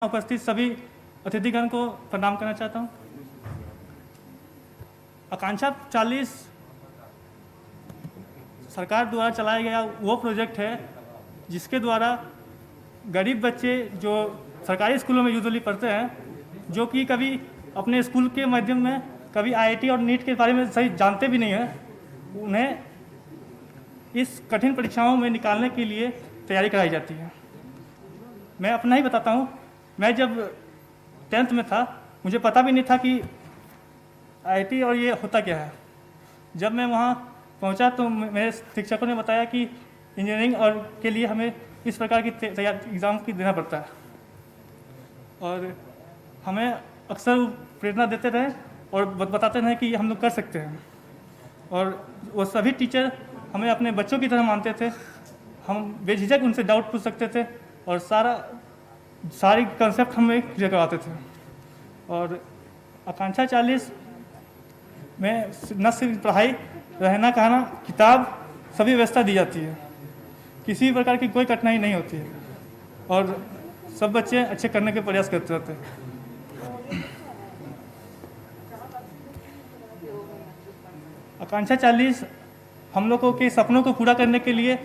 उपस्थित सभी अतिथिगण को प्रणाम करना चाहता हूं। आकांक्षा 40 सरकार द्वारा चलाया गया वो प्रोजेक्ट है जिसके द्वारा गरीब बच्चे जो सरकारी स्कूलों में यूजुअली पढ़ते हैं, जो कि कभी अपने स्कूल के माध्यम में कभी आईआईटी और नीट के बारे में सही जानते भी नहीं हैं, उन्हें इस कठिन परीक्षाओं में निकालने के लिए तैयारी कराई जाती है। मैं अपना ही बताता हूँ। मैं जब 10th में था, मुझे पता भी नहीं था कि आईआईटी और ये होता क्या है। जब मैं वहाँ पहुँचा तो मेरे शिक्षकों ने बताया कि इंजीनियरिंग और के लिए हमें इस प्रकार की एग्ज़ाम की देना पड़ता है, और हमें अक्सर प्रेरणा देते रहे और बताते रहे कि हम लोग कर सकते हैं। और वो सभी टीचर हमें अपने बच्चों की तरह मानते थे। हम बेझिझक उनसे डाउट पूछ सकते थे और सारी कंसेप्ट हमें क्लियर करवाते थे। और आकांक्षा 40 में न सिर्फ पढ़ाई, रहना कहना, किताब, सभी व्यवस्था दी जाती है। किसी प्रकार की कोई कठिनाई नहीं होती है और सब बच्चे अच्छे करने के प्रयास करते रहते हैं। आकांक्षा 40 हम लोगों के सपनों को पूरा करने के लिए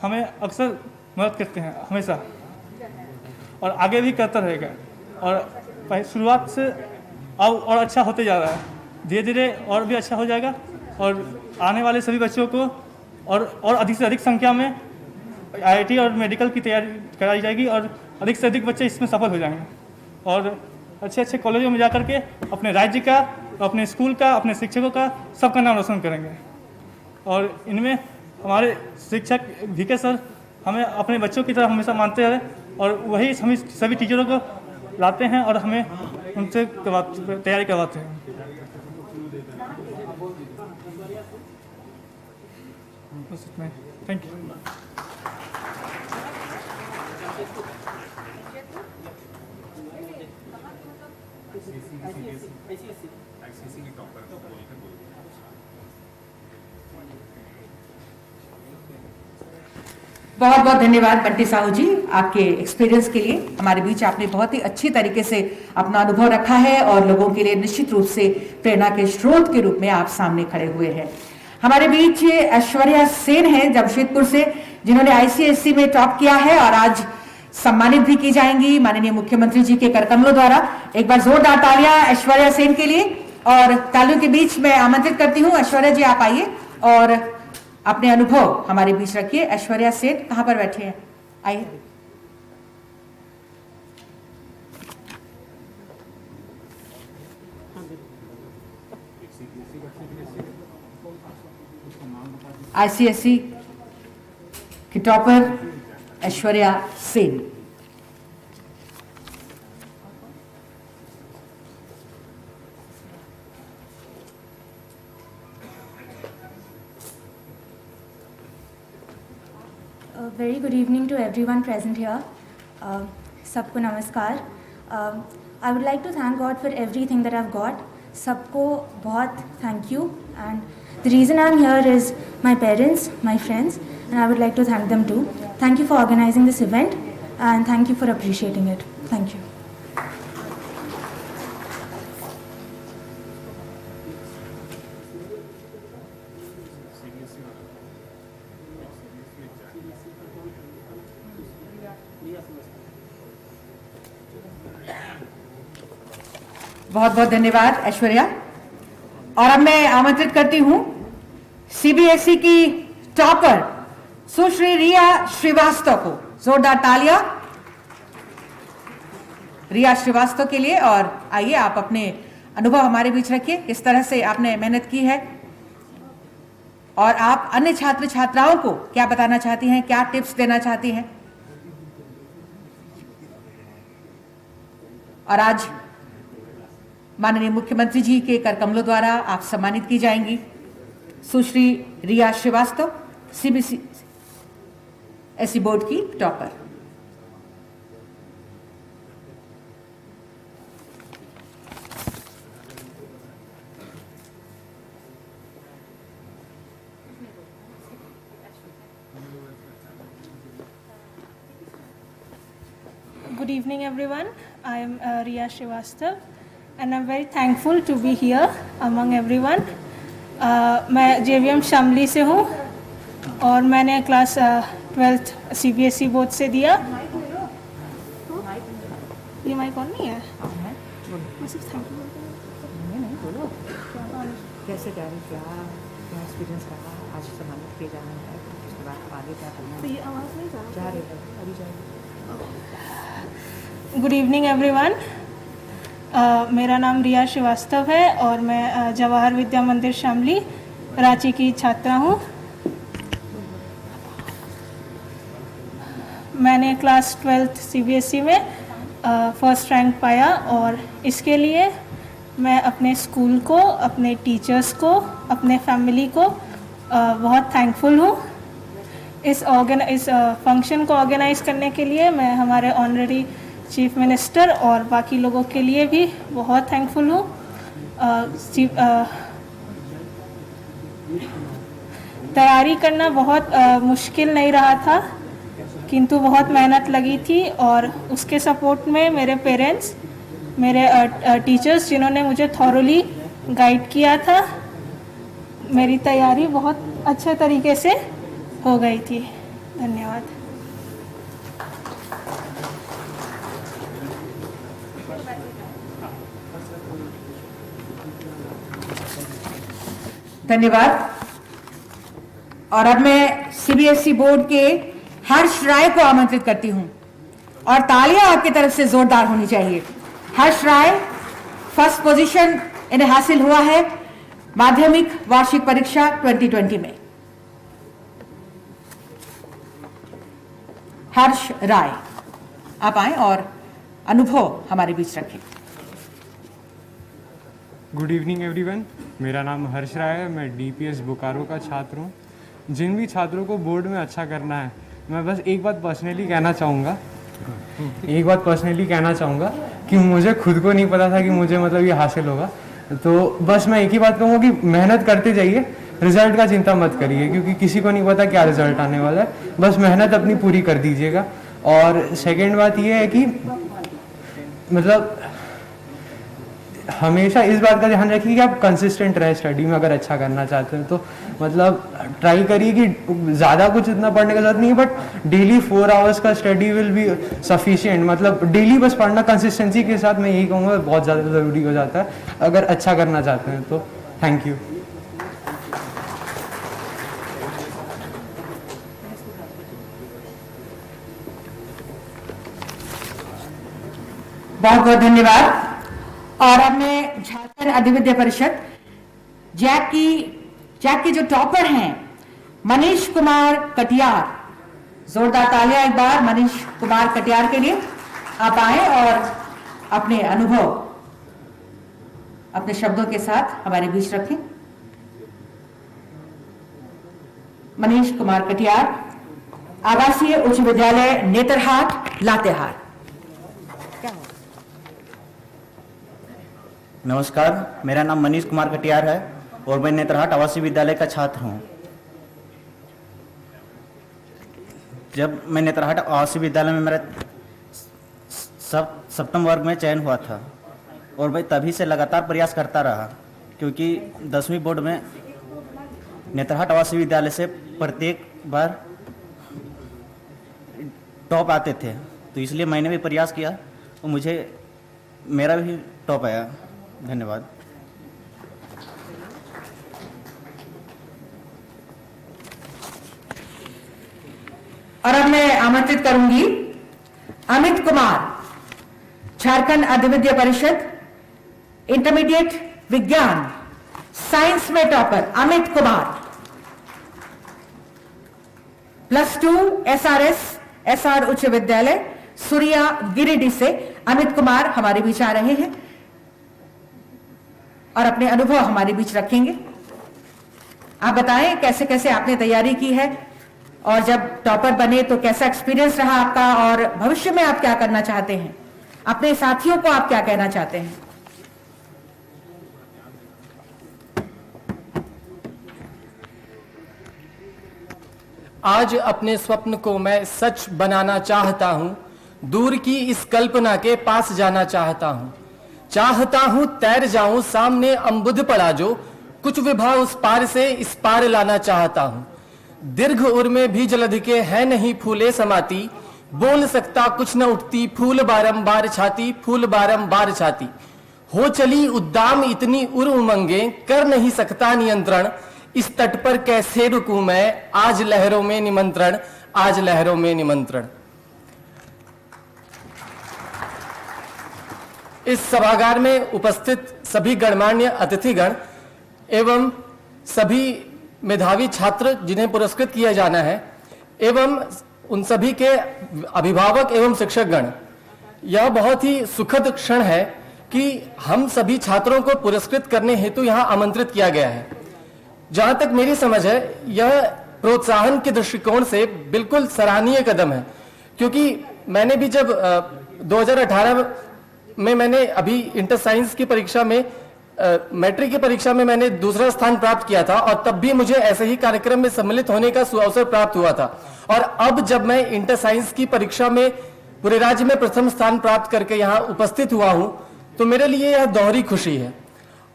हमें अक्सर मदद करते हैं, हमेशा, और आगे भी करता रहेगा। और शुरुआत से अब और अच्छा होते जा रहा है, धीरे धीरे और भी अच्छा हो जाएगा। और आने वाले सभी बच्चों को और अधिक से अधिक संख्या में आईआईटी और मेडिकल की तैयारी कराई जाएगी और अधिक से अधिक बच्चे इसमें सफल हो जाएंगे और अच्छे अच्छे कॉलेजों में जाकर के अपने राज्य का, अपने स्कूल का, अपने शिक्षकों का, सबका नाम रोशन करेंगे। और इनमें हमारे शिक्षक VK सर हमें अपने बच्चों की तरह हमेशा मानते रहे और वही हम सभी टीचरों को लाते हैं और हमें उनसे तैयारी करवाते हैं। बस इतना ही। Thank you. बहुत बहुत धन्यवाद बंटी साहू जी, आपके एक्सपीरियंस के लिए। हमारे बीच आपने बहुत ही अच्छी तरीके से अपना अनुभव रखा है और लोगों के लिए निश्चित रूप से प्रेरणा के स्रोत के रूप में आप सामने खड़े हुए हैं। हमारे बीच ऐश्वर्या सेन है जमशेदपुर से, जिन्होंने ICSE में टॉप किया है और आज सम्मानित भी की जाएंगी माननीय मुख्यमंत्री जी के करकमलों द्वारा। एक बार जोरदार तालियां ऐश्वर्या सेन के लिए। और तालियों के बीच मैं आमंत्रित करती हूँ ऐश्वर्या जी, आप आइए और अपने अनुभव हमारे बीच रखिए। ऐश्वर्या सेन कहां पर बैठे हैं, आइए। ICSE की topper Aishwarya Sen. Very good evening to everyone present here. सबको नमस्कार। I would like to thank God for everything that I've got. सबको बहुत thank you, and the reason I'm here is my parents, my friends, and I would like to thank them too. Thank you for organizing this event and thank you for appreciating it. Thank you. बहुत बहुत धन्यवाद ऐश्वर्या। और अब मैं आमंत्रित करती हूं CBSE की टॉपर सुश्री रिया श्रीवास्तव को। जोरदार तालियां रिया श्रीवास्तव के लिए। और आइए आप अपने अनुभव हमारे बीच रखिए, किस तरह से आपने मेहनत की है और आप अन्य छात्र छात्राओं को क्या बताना चाहती हैं, क्या टिप्स देना चाहती हैं। और आज माननीय मुख्यमंत्री जी के करकमलों द्वारा आप सम्मानित की जाएंगी सुश्री रिया श्रीवास्तव, CBSE बोर्ड की topper. Good evening everyone. I am Riya Srivastav and I'm very thankful to be here among everyone. मैं JVM शामली से हूँ और मैंने क्लास 12th CBSE बोर्ड से दिया। ये माइक ऑन नहीं है? मैं सिर्फ थैंक यू कैसे क्या एक्सपीरियंस रहा, आज सम्मानित किया जाना है, उसके बाद आगे क्या करना है? तो ये आवाज़ नहीं जा रही है, अभी जाएगी। Good evening everyone. मेरा नाम रिया श्रीवास्तव है और मैं जवाहर विद्या मंदिर शामली रांची की छात्रा हूँ। मैंने क्लास 12th CBSE में फर्स्ट रैंक पाया और इसके लिए मैं अपने स्कूल को, अपने टीचर्स को, अपने फैमिली को बहुत थैंकफुल हूँ। इस फंक्शन को ऑर्गेनाइज करने के लिए मैं हमारे ऑनरेरी चीफ मिनिस्टर और बाकी लोगों के लिए भी बहुत थैंकफुल हूँ। तैयारी करना बहुत मुश्किल नहीं रहा था, किंतु बहुत मेहनत लगी थी और उसके सपोर्ट में मेरे पेरेंट्स, मेरे टीचर्स जिन्होंने मुझे थॉरोली गाइड किया था, मेरी तैयारी बहुत अच्छे तरीके से हो गई थी। धन्यवाद। धन्यवाद। और अब मैं CBSE बोर्ड के हर्ष राय को आमंत्रित करती हूं और तालियां आपकी तरफ से जोरदार होनी चाहिए। हर्ष राय फर्स्ट पोजीशन इन्हें हासिल हुआ है माध्यमिक वार्षिक परीक्षा 2020 में। हर्ष राय, आप आए और अनुभव हमारे बीच रखें। Good evening everyone. मेरा नाम हर्ष राय है। मैं DPS बोकारो का छात्र हूँ। जिन भी छात्रों को बोर्ड में अच्छा करना है, मैं बस एक बात पर्सनली कहना चाहूँगा कि मुझे खुद को नहीं पता था कि मुझे मतलब ये हासिल होगा। तो बस मैं एक ही बात कहूँगा कि मेहनत करते जाइए, रिजल्ट का चिंता मत करिए, क्योंकि किसी को नहीं पता क्या रिजल्ट आने वाला है। बस मेहनत अपनी पूरी कर दीजिएगा। और सेकेंड बात ये है कि मतलब हमेशा इस बात का ध्यान रखिए कि आप कंसिस्टेंट रहे स्टडी में। अगर अच्छा करना चाहते हैं तो मतलब ट्राई करिए कि ज़्यादा कुछ इतना पढ़ने की जरूरत नहीं है, बट डेली 4 आवर्स का स्टडी विल बी सफिशिएंट। मतलब डेली बस पढ़ना कंसिस्टेंसी के साथ, मैं यही कहूँगा, बहुत ज़्यादा ज़रूरी हो जाता है अगर अच्छा करना चाहते हैं तो। Thank you. बहुत बहुत धन्यवाद। और अब मैं झारखंड अधिविद्या परिषद जैक की जो टॉपर हैं मनीष कुमार कटियार, जोरदार तालियां एक बार मनीष कुमार कटियार के लिए। आप आए और अपने अनुभव अपने शब्दों के साथ हमारे बीच रखें। मनीष कुमार कटियार, आवासीय उच्च विद्यालय नेतरहाट लातेहार। नमस्कार, मेरा नाम मनीष कुमार कटियार है और मैं नेतरहाट आवासीय विद्यालय का छात्र हूं। जब मैं नेतरहाट आवासीय विद्यालय में मेरा सप्तम वर्ग में चयन हुआ था और मैं तभी से लगातार प्रयास करता रहा, क्योंकि 10वीं बोर्ड में नेतरहाट आवासीय विद्यालय से प्रत्येक बार टॉप आते थे, तो इसलिए मैंने भी प्रयास किया और मुझे मेरा भी टॉप आया। धन्यवाद। और अब मैं आमंत्रित करूंगी अमित कुमार, झारखंड अधिविद्या परिषद इंटरमीडिएट विज्ञान साइंस में topper Amit Kumar, +2 SRS SR उच्च विद्यालय सूर्या गिरिडीह से अमित कुमार हमारे बीच आ रहे हैं और अपने अनुभव हमारे बीच रखेंगे। आप बताएं कैसे कैसे आपने तैयारी की है और जब टॉपर बने तो कैसा एक्सपीरियंस रहा आपका, और भविष्य में आप क्या करना चाहते हैं, अपने साथियों को आप क्या कहना चाहते हैं। आज अपने स्वप्न को मैं सच बनाना चाहता हूं, दूर की इस कल्पना के पास जाना चाहता हूं तैर जाऊं सामने अम्बुध पड़ा जो, कुछ विभा उस पार से इस पार लाना चाहता हूं। दीर्घ उर में भी जलधि के है नहीं फूले समाती, बोल सकता कुछ न उठती फूल बारंबार छाती, फूल बारंबार छाती। हो चली उद्दाम इतनी उर उमंगे, कर नहीं सकता नियंत्रण, इस तट पर कैसे रुकूं मैं, आज लहरों में निमंत्रण, आज लहरों में निमंत्रण। इस सभागार में उपस्थित सभी गणमान्य अतिथिगण एवं सभी मेधावी छात्र जिन्हें पुरस्कृत किया जाना है, एवं उन सभी के अभिभावक एवं शिक्षकगण, यह बहुत ही सुखद क्षण है कि हम सभी छात्रों को पुरस्कृत करने हेतु यहाँ आमंत्रित किया गया है। जहां तक मेरी समझ है, यह प्रोत्साहन के दृष्टिकोण से बिल्कुल सराहनीय कदम है, क्योंकि मैंने भी जब 2018 में मैंने अभी इंटर साइंस की परीक्षा में मैट्रिक की परीक्षा में मैंने दूसरा स्थान प्राप्त किया था, और तब भी मुझे ऐसे ही कार्यक्रम में सम्मिलित होने का सुअवसर प्राप्त हुआ था। और अब जब मैं इंटर साइंस की परीक्षा में पूरे राज्य में प्रथम स्थान प्राप्त करके यहाँ उपस्थित हुआ हूँ, तो मेरे लिए यह दोहरी खुशी है।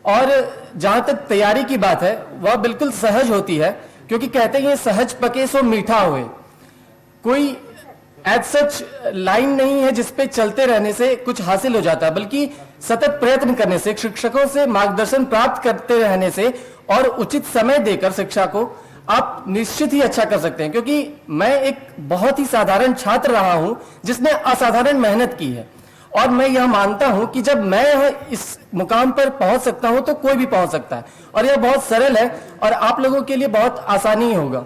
और जहां तक तैयारी की बात है, वह बिल्कुल सहज होती है, क्योंकि कहते हैं सहज पके सो मीठा हुए। कोई एज सच लाइन नहीं है जिसपे चलते रहने से कुछ हासिल हो जाता है, बल्कि सतत प्रयत्न करने से, शिक्षकों से मार्गदर्शन प्राप्त करते रहने से और उचित समय देकर शिक्षा को आप निश्चित ही अच्छा कर सकते हैं। क्योंकि मैं एक बहुत ही साधारण छात्र रहा हूं जिसने असाधारण मेहनत की है, और मैं यह मानता हूं कि जब मैं इस मुकाम पर पहुंच सकता हूं तो कोई भी पहुंच सकता है। और यह बहुत सरल है और आप लोगों के लिए बहुत आसानी होगा।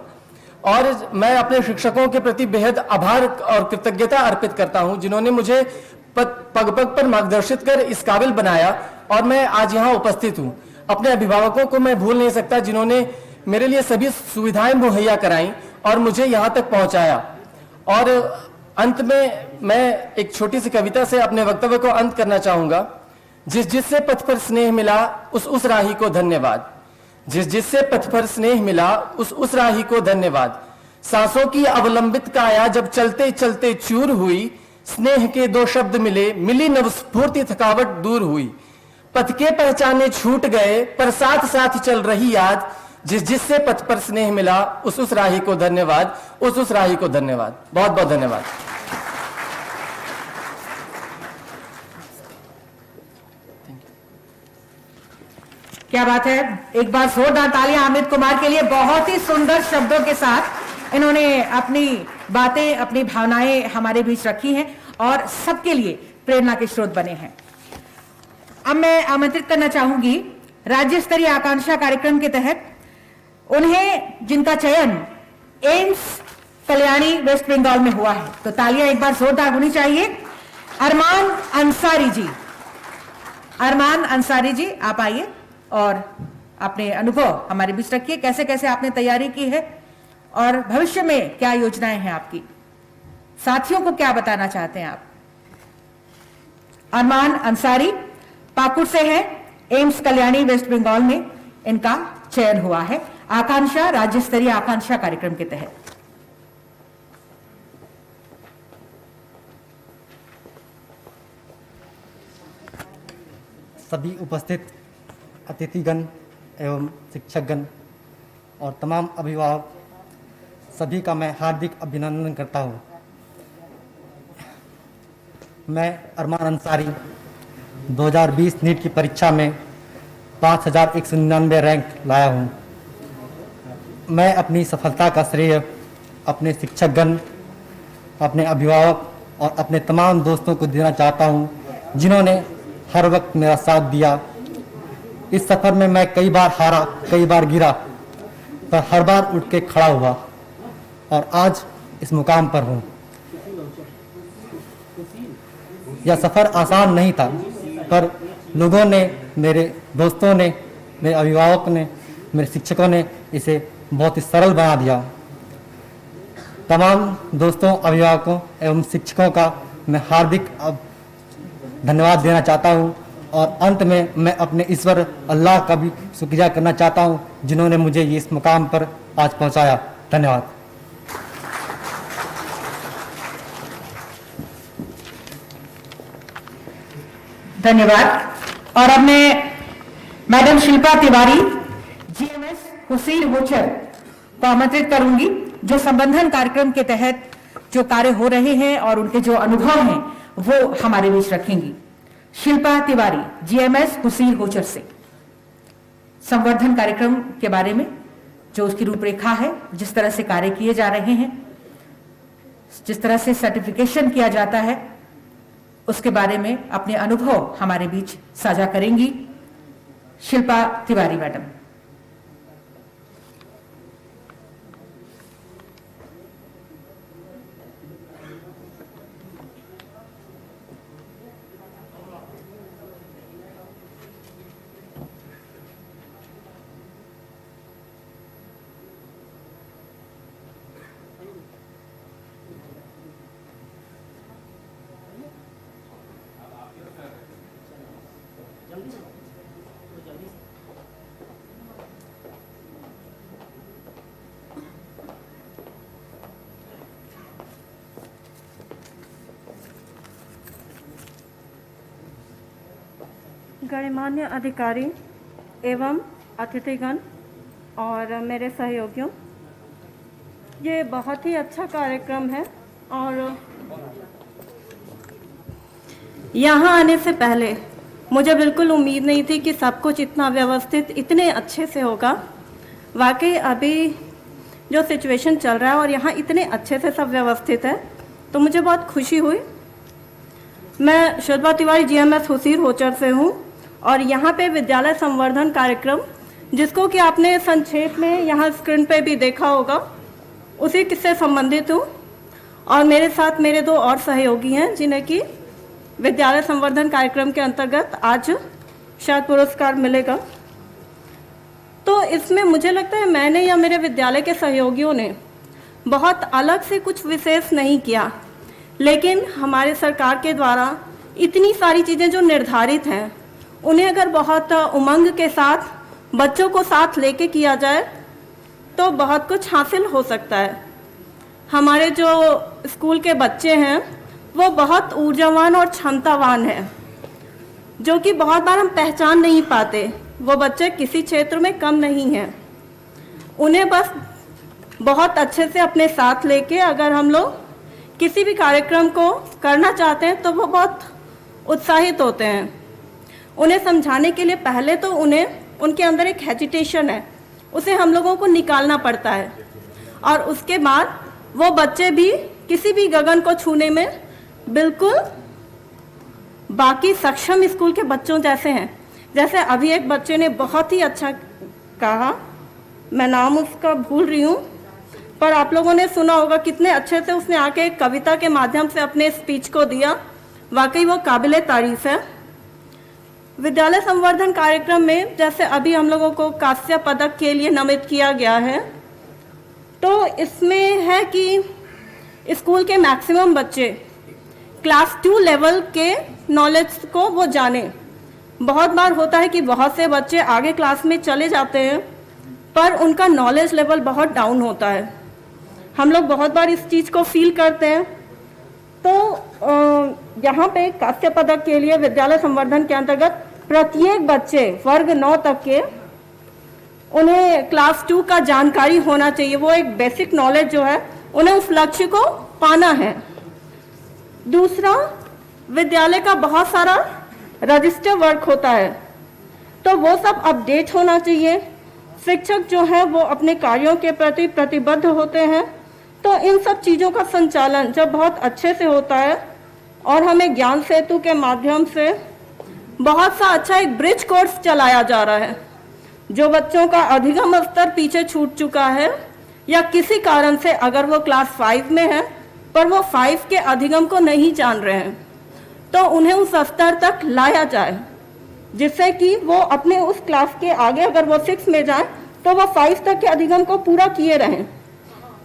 और मैं अपने शिक्षकों के प्रति बेहद आभार और कृतज्ञता अर्पित करता हूं, जिन्होंने मुझे पग पग पर मार्गदर्शित कर इस काबिल बनाया और मैं आज यहाँ उपस्थित हूँ। अपने अभिभावकों को मैं भूल नहीं सकता, जिन्होंने मेरे लिए सभी सुविधाएं मुहैया कराई और मुझे यहाँ तक पहुँचाया। और अंत में मैं एक छोटी सी कविता से अपने वक्तव्य को अंत करना चाहूंगा। जिस जिससे पथ पर स्नेह मिला उस राही को धन्यवाद, जिस जिससे पथ पर स्नेह मिला उस राही को धन्यवाद। सांसों की अवलंबित काया जब चलते चलते चूर हुई, स्नेह के दो शब्द मिले मिली नवस्फूर्ति थकावट दूर हुई। पथ के पहचाने छूट गए पर साथ साथ चल रही याद, जिस जिससे पथ पर स्नेह मिला उस राही को धन्यवाद, उस राही को धन्यवाद। बहुत बहुत धन्यवाद। क्या बात है, एक बार जोरदार तालियां अमित कुमार के लिए। बहुत ही सुंदर शब्दों के साथ इन्होंने अपनी बातें, अपनी भावनाएं हमारे बीच रखी हैं और सबके लिए प्रेरणा के स्रोत बने हैं। अब मैं आमंत्रित करना चाहूंगी राज्य स्तरीय आकांक्षा कार्यक्रम के तहत उन्हें, जिनका चयन एम्स कल्याणी वेस्ट बंगाल में हुआ है, तो तालियां एक बार जोरदार होनी चाहिए। अरमान अंसारी जी, अरमान अंसारी जी आप आइए और अपने अनुभव हमारे बीच रखिए। कैसे कैसे आपने तैयारी की है और भविष्य में क्या योजनाएं हैं आपकी, साथियों को क्या बताना चाहते हैं आप। अरमान अंसारी पाकुड़ से है, एम्स कल्याणी वेस्ट बंगाल में इनका चयन हुआ है आकांक्षा, राज्य स्तरीय आकांक्षा कार्यक्रम के तहत। सभी उपस्थित अतिथिगण एवं शिक्षकगण और तमाम अभिभावक सभी का मैं हार्दिक अभिनंदन करता हूँ। मैं अरमान अंसारी 2020 नीट की परीक्षा में 5199 रैंक लाया हूँ। मैं अपनी सफलता का श्रेय अपने शिक्षकगण, अपने अभिभावक और अपने तमाम दोस्तों को देना चाहता हूँ, जिन्होंने हर वक्त मेरा साथ दिया। इस सफ़र में मैं कई बार हारा, कई बार गिरा, पर हर बार उठ के खड़ा हुआ और आज इस मुकाम पर हूँ। यह सफ़र आसान नहीं था, पर लोगों ने, मेरे दोस्तों ने, मेरे अभिभावक ने, मेरे शिक्षकों ने इसे बहुत ही सरल बना दिया। तमाम दोस्तों, अभिभावकों एवं शिक्षकों का मैं हार्दिक धन्यवाद देना चाहता हूँ और अंत में मैं अपने ईश्वर अल्लाह का भी शुक्रिया करना चाहता हूँ, जिन्होंने मुझे इस मुकाम पर आज पहुँचाया। धन्यवाद। धन्यवाद। और अब मैं मैडम शिल्पा तिवारी जीएमएस हुसैन होचर को आमंत्रित करूंगी, जो संबंधन कार्यक्रम के तहत जो कार्य हो रहे हैं और उनके जो अनुभव हैं वो हमारे बीच रखेंगी। शिल्पा तिवारी जीएमएस हुसैन होचर से संवर्धन कार्यक्रम के बारे में जो उसकी रूपरेखा है, जिस तरह से कार्य किए जा रहे हैं, जिस तरह से सर्टिफिकेशन किया जाता है, उसके बारे में अपने अनुभव हमारे बीच साझा करेंगी शिल्पा तिवारी मैडम। गणमान्य अधिकारी एवं अतिथिगण और मेरे सहयोगियों, ये बहुत ही अच्छा कार्यक्रम है और यहाँ आने से पहले मुझे बिल्कुल उम्मीद नहीं थी कि सब कुछ इतना व्यवस्थित इतने अच्छे से होगा। वाकई अभी जो सिचुएशन चल रहा है और यहाँ इतने अच्छे से सब व्यवस्थित है, तो मुझे बहुत खुशी हुई। मैं शिल्पा तिवारी जीएमएस हुसैन होचर से हूँ और यहाँ पे विद्यालय संवर्धन कार्यक्रम, जिसको कि आपने संक्षेप में यहाँ स्क्रीन पे भी देखा होगा, उसी से संबंधित हूँ। और मेरे साथ मेरे दो और सहयोगी हैं जिन्हें कि विद्यालय संवर्धन कार्यक्रम के अंतर्गत आज शायद पुरस्कार मिलेगा। तो इसमें मुझे लगता है मैंने या मेरे विद्यालय के सहयोगियों ने बहुत अलग से कुछ विशेष नहीं किया, लेकिन हमारे सरकार के द्वारा इतनी सारी चीज़ें जो निर्धारित हैं, उन्हें अगर बहुत उमंग के साथ बच्चों को साथ लेके किया जाए तो बहुत कुछ हासिल हो सकता है। हमारे जो स्कूल के बच्चे हैं वो बहुत ऊर्जावान और क्षमतावान हैं, जो कि बहुत बार हम पहचान नहीं पाते। वो बच्चे किसी क्षेत्र में कम नहीं हैं, उन्हें बस बहुत अच्छे से अपने साथ लेके अगर हम लोग किसी भी कार्यक्रम को करना चाहते हैं तो वो बहुत उत्साहित होते हैं। उन्हें समझाने के लिए पहले तो उन्हें उनके अंदर एक हेजिटेशन है, उसे हम लोगों को निकालना पड़ता है, और उसके बाद वो बच्चे भी किसी भी गगन को छूने में बिल्कुल बाकी सक्षम स्कूल के बच्चों जैसे हैं। जैसे अभी एक बच्चे ने बहुत ही अच्छा कहा, मैं नाम उसका भूल रही हूँ, पर आप लोगों ने सुना होगा कितने अच्छे से उसने आके एक कविता के माध्यम से अपने स्पीच को दिया। वाकई वो काबिले तारीफ है। विद्यालय संवर्धन कार्यक्रम में जैसे अभी हम लोगों को कांस्य पदक के लिए नामित किया गया है, तो इसमें है कि स्कूल के मैक्सिमम बच्चे क्लास 2 लेवल के नॉलेज को वो जाने। बहुत बार होता है कि बहुत से बच्चे आगे क्लास में चले जाते हैं पर उनका नॉलेज लेवल बहुत डाउन होता है। हम लोग बहुत बार इस चीज़ को फील करते हैं। तो यहाँ पे कांस्य पदक के लिए विद्यालय संवर्धन के अंतर्गत प्रत्येक बच्चे वर्ग 9 तक के उन्हें क्लास 2 का जानकारी होना चाहिए। वो एक बेसिक नॉलेज जो है उन्हें उस लक्ष्य को पाना है। दूसरा, विद्यालय का बहुत सारा रजिस्टर वर्क होता है, तो वो सब अपडेट होना चाहिए। शिक्षक जो है वो अपने कार्यों के प्रति प्रतिबद्ध होते हैं। तो इन सब चीज़ों का संचालन जब बहुत अच्छे से होता है और हमें ज्ञान सेतु के माध्यम से बहुत सा अच्छा एक ब्रिज कोर्स चलाया जा रहा है, जो बच्चों का अधिगम स्तर पीछे छूट चुका है या किसी कारण से अगर वो क्लास 5 में है पर वो 5 के अधिगम को नहीं जान रहे हैं, तो उन्हें उस स्तर तक लाया जाए जिससे कि वो अपने उस क्लास के आगे अगर वो 6 में जाए तो वो 5 तक के अधिगम को पूरा किए रहें।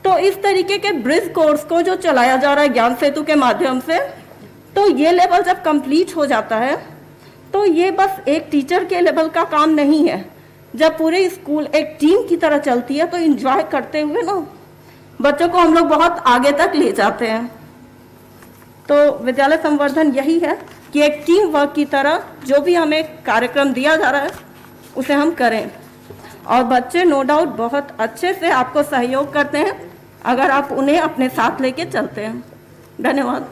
तो इस तरीके के ब्रिज कोर्स को जो चलाया जा रहा है ज्ञान सेतु के माध्यम से, तो ये लेवल जब कंप्लीट हो जाता है तो ये बस एक टीचर के लेवल का काम नहीं है। जब पूरे स्कूल एक टीम की तरह चलती है तो एंजॉय करते हुए ना बच्चों को हम लोग बहुत आगे तक ले जाते हैं। तो विद्यालय संवर्धन यही है कि एक टीम वर्क की तरह जो भी हमें कार्यक्रम दिया जा रहा है उसे हम करें। और बच्चे नो डाउट बहुत अच्छे से आपको सहयोग करते हैं अगर आप उन्हें अपने साथ लेके चलते हैं। धन्यवाद।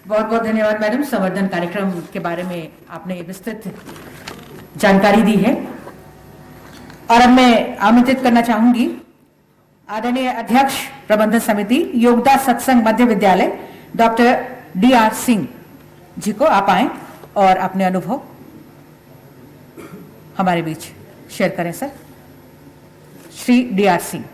बहुत बहुत धन्यवाद मैडम, संवर्धन कार्यक्रम के बारे में आपने विस्तृत जानकारी दी है। और अब मैं आमंत्रित करना चाहूंगी आदरणीय अध्यक्ष प्रबंधन समिति योगदा सत्संग मध्य विद्यालय डॉक्टर DR सिंह जी को। आप आए और अपने अनुभव हमारे बीच शेयर करें सर। श्री DR सिंह।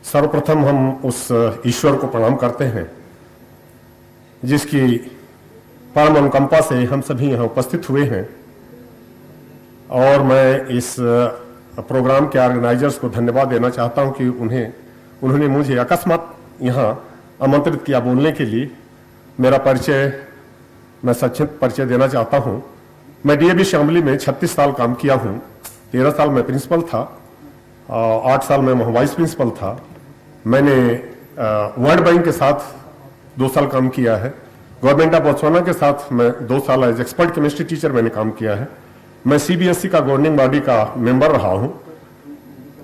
सर्वप्रथम हम उस ईश्वर को प्रणाम करते हैं जिसकी परम अनुकंपा से हम सभी यहाँ उपस्थित हुए हैं। और मैं इस प्रोग्राम के ऑर्गेनाइजर्स को धन्यवाद देना चाहता हूँ कि उन्होंने मुझे अकस्मात यहाँ आमंत्रित किया बोलने के लिए। मेरा परिचय, मैं संक्षिप्त परिचय देना चाहता हूँ। मैं DAV शामली में 36 साल काम किया हूँ। 13 साल मैं प्रिंसिपल था, 8 साल मैं वाइस प्रिंसिपल था। मैंने वर्ल्ड बैंक के साथ 2 साल काम किया है। गवर्नमेंट ऑफ बोत्सवाना के साथ मैं 2 साल एज एक्सपर्ट केमिस्ट्री टीचर मैंने काम किया है। मैं CBSE का गवर्निंग बॉडी का मेंबर रहा हूँ।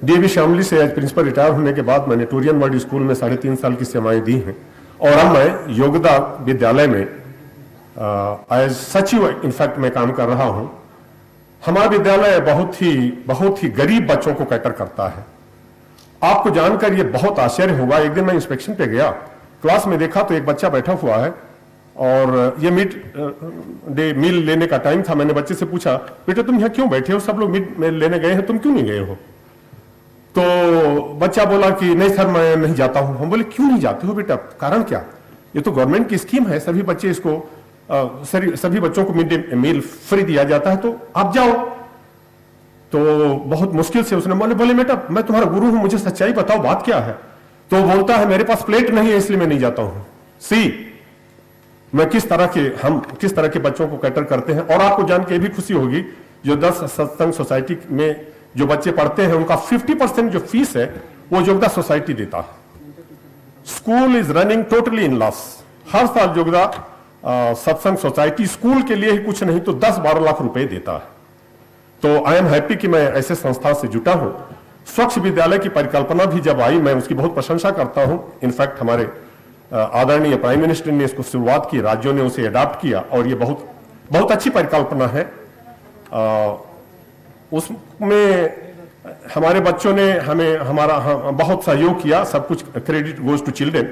DAV शामली से एज प्रिंसिपल रिटायर होने के बाद मैंने टूरियन वर्ल्ड स्कूल में 3.5 साल की सेवाएं दी हैं। और अब मैं योगदा विद्यालय में एज सचिव इनफैक्ट मैं काम कर रहा हूँ। हमारा विद्यालय बहुत ही गरीब बच्चों को कैटर करता है। आपको जानकर ये बहुत आश्चर्य होगा। एक दिन मैं इंस्पेक्शन पे गया, क्लास में देखा तो एक बच्चा बैठा हुआ है और ये मिड डे मील लेने का टाइम था। मैंने बच्चे से पूछा, बेटा तुम यहाँ क्यों बैठे हो? सब लोग मिड मील लेने गए हैं, तुम क्यों नहीं गए हो? तो बच्चा बोला कि नहीं सर मैं नहीं जाता हूं। हम बोले क्यों नहीं जाते हो बेटा, कारण क्या? ये तो गवर्नमेंट की स्कीम है, सभी बच्चे इसको सभी बच्चों को मिड डे मील फ्री दिया जाता है, तो आप जाओ। तो बहुत मुश्किल से उसने बोले बेटा मैं तुम्हारा गुरु हूं, मुझे सच्चाई बताओ बात क्या है? तो बोलता है मेरे पास प्लेट नहीं है इसलिए मैं नहीं जाता हूं। मैं किस तरह के बच्चों को कैटर करते हैं। और आपको जान के भी खुशी होगी, जो 10 सत्संग सोसाइटी में जो बच्चे पढ़ते हैं उनका 50% जो फीस है वो योगदा सोसाइटी देता है। School is running totally in loss. हर साल योगदा सत्संग सोसाइटी स्कूल के लिए ही कुछ नहीं तो 10-12 लाख रुपए देता है। तो आई एम हैप्पी कि मैं ऐसे संस्था से जुटा हूं। स्वच्छ विद्यालय की परिकल्पना भी जब आई मैं उसकी बहुत प्रशंसा करता हूं। इनफैक्ट हमारे आदरणीय प्राइम मिनिस्टर ने इसको शुरुआत की, राज्यों ने उसे अडॉप्ट किया और ये बहुत अच्छी परिकल्पना है। उसमें हमारे बच्चों ने हमारा बहुत सहयोग किया। सब कुछ credit goes to children.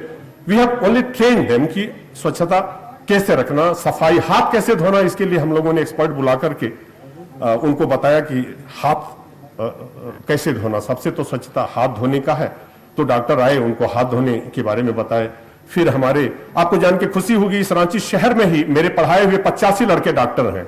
We have only trained them कि स्वच्छता कैसे रखना, सफाई, हाथ कैसे धोना, इसके लिए हम लोगों ने एक्सपर्ट बुला करके उनको बताया कि हाथ कैसे धोना। सबसे तो स्वच्छता हाथ धोने का है, तो डॉक्टर आए, उनको हाथ धोने के बारे में बताए। फिर आपको जान के खुशी होगी, इस रांची शहर में ही मेरे पढ़ाए हुए 85 लड़के डॉक्टर हैं।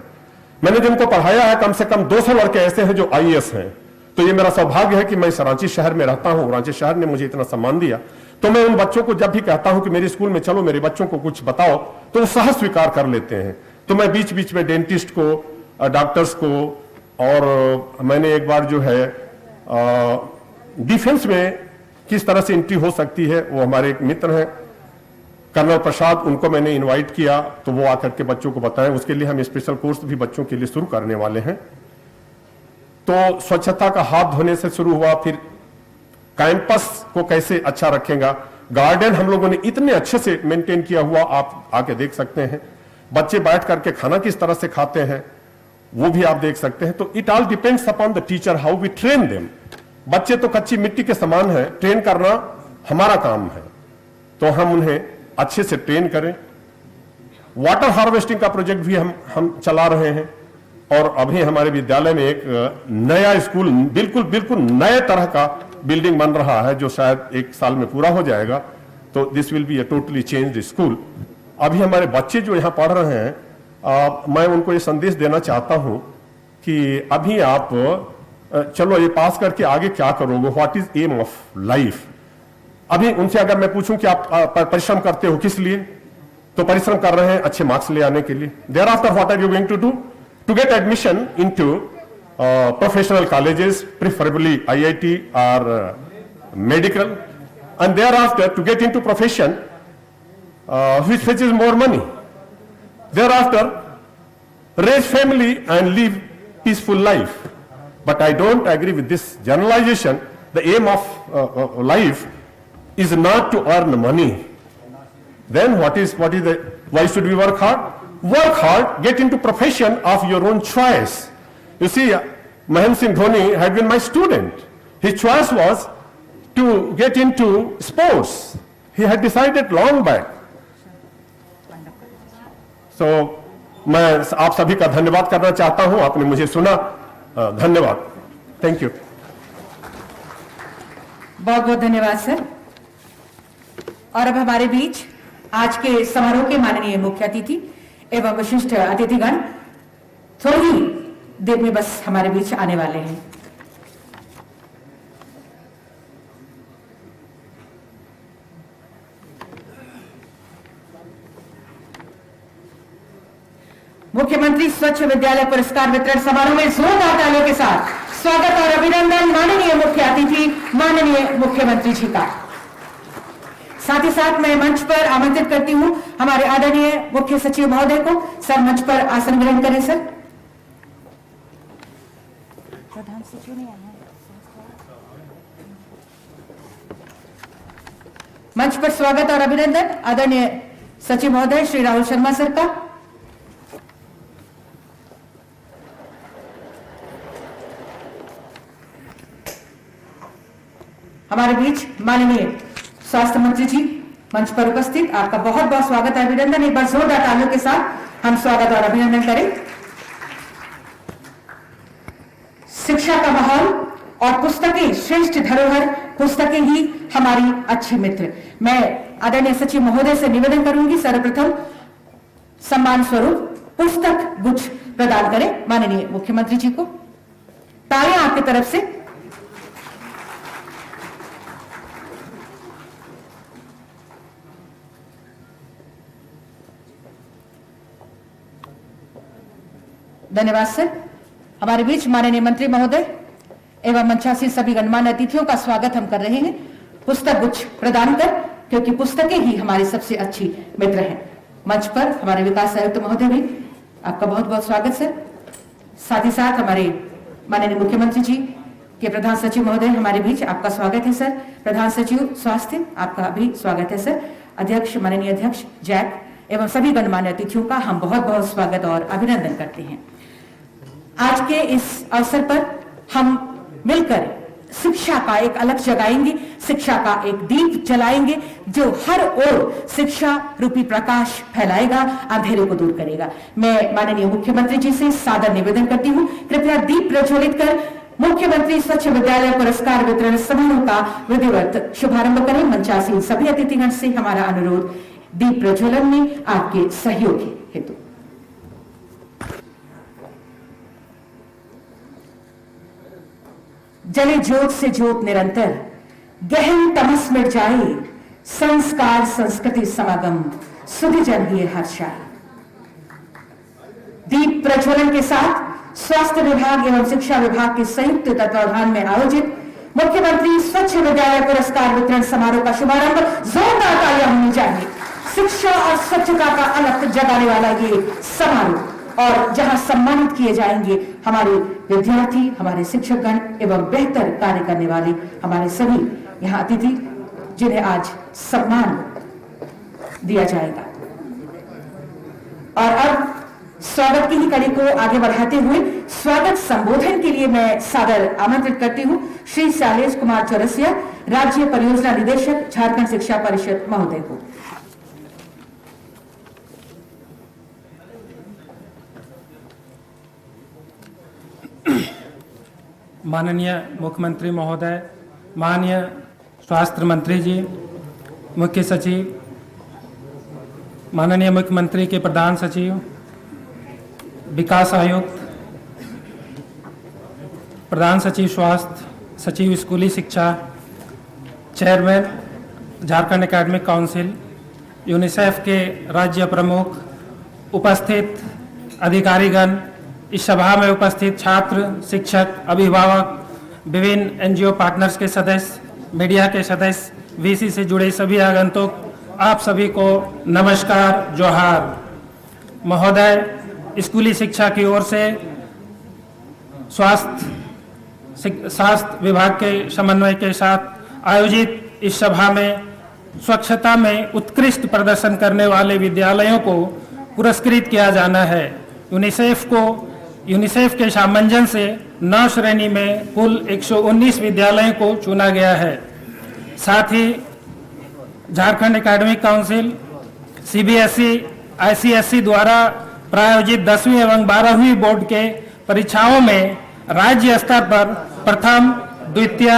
मैंने जिनको पढ़ाया है कम से कम 200 लड़के ऐसे हैं जो IAS हैं। तो ये मेरा सौभाग्य है कि मैं इस रांची शहर में रहता हूं, रांची शहर ने मुझे इतना सम्मान दिया। तो मैं उन बच्चों को जब भी कहता हूं कि मेरे स्कूल में चलो, मेरे बच्चों को कुछ बताओ, तो वो सहज स्वीकार कर लेते हैं। तो मैं बीच बीच में डेंटिस्ट को, डॉक्टर्स को, और मैंने एक बार जो है डिफेंस में किस तरह से एंट्री हो सकती है, वो हमारे एक मित्र हैं कर्नल प्रसाद, उनको मैंने इनवाइट किया, तो वो आकर के बच्चों को बताएं। उसके लिए हम स्पेशल कोर्स भी बच्चों के लिए शुरू करने वाले हैं। तो स्वच्छता का हाथ धोने से शुरू हुआ, फिर कैंपस को कैसे अच्छा रखेगा। गार्डन हम लोगों ने इतने अच्छे से मेंटेन किया हुआ आप आके देख सकते हैं। बच्चे बैठ करके खाना किस तरह से खाते हैं वो भी आप देख सकते हैं। तो it all depends upon the teacher how we train them. बच्चे तो कच्ची मिट्टी के समान है, ट्रेन करना हमारा काम है, तो हम उन्हें अच्छे से ट्रेन करें। वाटर हार्वेस्टिंग का प्रोजेक्ट भी हम चला रहे हैं और अभी हमारे विद्यालय में एक नया स्कूल बिल्कुल नए तरह का बिल्डिंग बन रहा है जो शायद 1 साल में पूरा हो जाएगा। तो this will be a totally changed school. अभी हमारे बच्चे जो यहाँ पढ़ रहे हैं मैं उनको ये संदेश देना चाहता हूँ कि अभी आप चलो ये पास करके आगे क्या करोगे, what is aim of life. अभी उनसे अगर मैं पूछूं कि आप परिश्रम करते हो किस लिए, तो परिश्रम कर रहे हैं अच्छे मार्क्स ले आने के लिए। Thereafter what are you going to do to get admission into professional colleges, preferably IIT और medical, and thereafter to get into profession which fetches more money. Thereafter, raise family and live peaceful life. But I don't agree with this generalization. The aim of life is not to earn money. Then why should we work hard? Work hard, get into profession of your own choice. You see, Mahendra Singh Dhoni had been my student. His choice was to get into sports. He had decided long back. So, मैं आप सभी का धन्यवाद करना चाहता हूं, आपने मुझे सुना, धन्यवाद, थैंक यू। बहुत बहुत धन्यवाद सर। और अब हमारे बीच आज के समारोह के माननीय मुख्य अतिथि एवं विशिष्ट अतिथिगण थोड़ी देर में बस हमारे बीच आने वाले हैं। मुख्यमंत्री स्वच्छ विद्यालय पुरस्कार वितरण समारोह में जोरदार तालियों के साथ स्वागत और अभिनंदन माननीय मुख्य अतिथि माननीय मुख्यमंत्री जी का। साथ ही साथ मैं मंच पर आमंत्रित करती हूं हमारे आदरणीय मुख्य सचिव महोदय को। सर मंच पर आसन ग्रहण करें। सर प्रधान सचिव ने मंच पर स्वागत और अभिनंदन आदरणीय सचिव महोदय श्री राहुल शर्मा सर का। हमारे बीच माननीय स्वास्थ्य मंत्री जी मंच पर उपस्थित, आपका बहुत बहुत स्वागत है, अभिनंदन। एक बार जोरदार तालियों के साथ हम स्वागत और अभिनंदन करें। शिक्षा का माहौल और पुस्तकें श्रेष्ठ धरोहर, पुस्तकें ही हमारी अच्छी मित्र। मैं आदरणीय सचिव महोदय से निवेदन करूंगी सर्वप्रथम सम्मान स्वरूप पुस्तक गुच्छ प्रदान करें माननीय मुख्यमंत्री जी को। तालियां आपकी तरफ से। धन्यवाद सर। हमारे बीच माननीय मंत्री महोदय एवं मंचासीन सभी गणमान्य अतिथियों का स्वागत हम कर रहे हैं पुस्तक गुच्छ प्रदान कर, क्योंकि पुस्तकें ही हमारी सबसे अच्छी मित्र हैं। मंच पर हमारे विकास आयुक्त महोदय भी, आपका बहुत बहुत स्वागत सर। साथ ही साथ हमारे माननीय मुख्यमंत्री जी के प्रधान सचिव महोदय हमारे बीच, आपका स्वागत है सर। प्रधान सचिव स्वास्थ्य, आपका भी स्वागत है सर। अध्यक्ष माननीय अध्यक्ष जैक एवं सभी गणमान्य अतिथियों का हम बहुत बहुत स्वागत और अभिनंदन करते हैं। आज के इस अवसर पर हम मिलकर शिक्षा का एक अलग जगाएंगे, शिक्षा का एक दीप जलाएंगे जो हर ओर शिक्षा रूपी प्रकाश फैलाएगा, अंधेरे को दूर करेगा। मैं माननीय मुख्यमंत्री जी से सादर निवेदन करती हूं, कृपया दीप प्रज्वलित कर मुख्यमंत्री स्वच्छ विद्यालय पुरस्कार वितरण समारोह का विधिवत शुभारंभ करें। मंचासीन सभी अतिथिगण से हमारा अनुरोध दीप प्रज्वलन में आपके सहयोग हेतु। जले ज्योत से ज्योत निरंतर, गहन तमस मिट जाए, संस्कार संस्कृति समागम, सुधि जन ही हर्षाए। दीप प्रज्वलन के साथ स्वास्थ्य विभाग एवं शिक्षा विभाग के संयुक्त तत्वावधान में आयोजित मुख्यमंत्री स्वच्छ विद्यालय पुरस्कार वितरण समारोह का शुभारंभ जोरदार तालियां होनी चाहिए। शिक्षा और स्वच्छता का अलख जगाने वाला ये समारोह, और जहां सम्मानित किए जाएंगे हमारे विद्यार्थी, हमारे शिक्षकगण एवं बेहतर कार्य करने वाले हमारे सभी यहाँ अतिथि जिन्हें आज सम्मान दिया जाएगा। और अब स्वागत की ही कड़ी को आगे बढ़ाते हुए स्वागत संबोधन के लिए मैं सादर आमंत्रित करती हूं श्री शैलेश कुमार चौरसिया, राज्य परियोजना निदेशक, झारखंड शिक्षा परिषद महोदय को। माननीय मुख्यमंत्री महोदय, माननीय स्वास्थ्य मंत्री जी, मुख्य सचिव, माननीय मुख्यमंत्री के प्रधान सचिव, विकास आयुक्त, प्रधान सचिव स्वास्थ्य, सचिव स्कूली शिक्षा, chairman Jharkhand academic council, UNICEF के राज्य प्रमुख, उपस्थित अधिकारीगण, इस सभा में उपस्थित छात्र, शिक्षक, अभिभावक, विभिन्न एनजीओ पार्टनर्स के सदस्य, मीडिया के सदस्य, वीसी से जुड़े सभी आगंतुक, आप सभी को नमस्कार, जोहार। महोदय, स्कूली शिक्षा की ओर से स्वास्थ्य विभाग के समन्वय के साथ आयोजित इस सभा में स्वच्छता में उत्कृष्ट प्रदर्शन करने वाले विद्यालयों को पुरस्कृत किया जाना है। यूनिसेफ के सामंजस्य से 9 श्रेणी में कुल 119 विद्यालयों को चुना गया है। साथ ही Jharkhand academic council, CBSE, ICSE द्वारा प्रायोजित 10वीं एवं 12वीं बोर्ड के परीक्षाओं में राज्य स्तर पर प्रथम, द्वितीय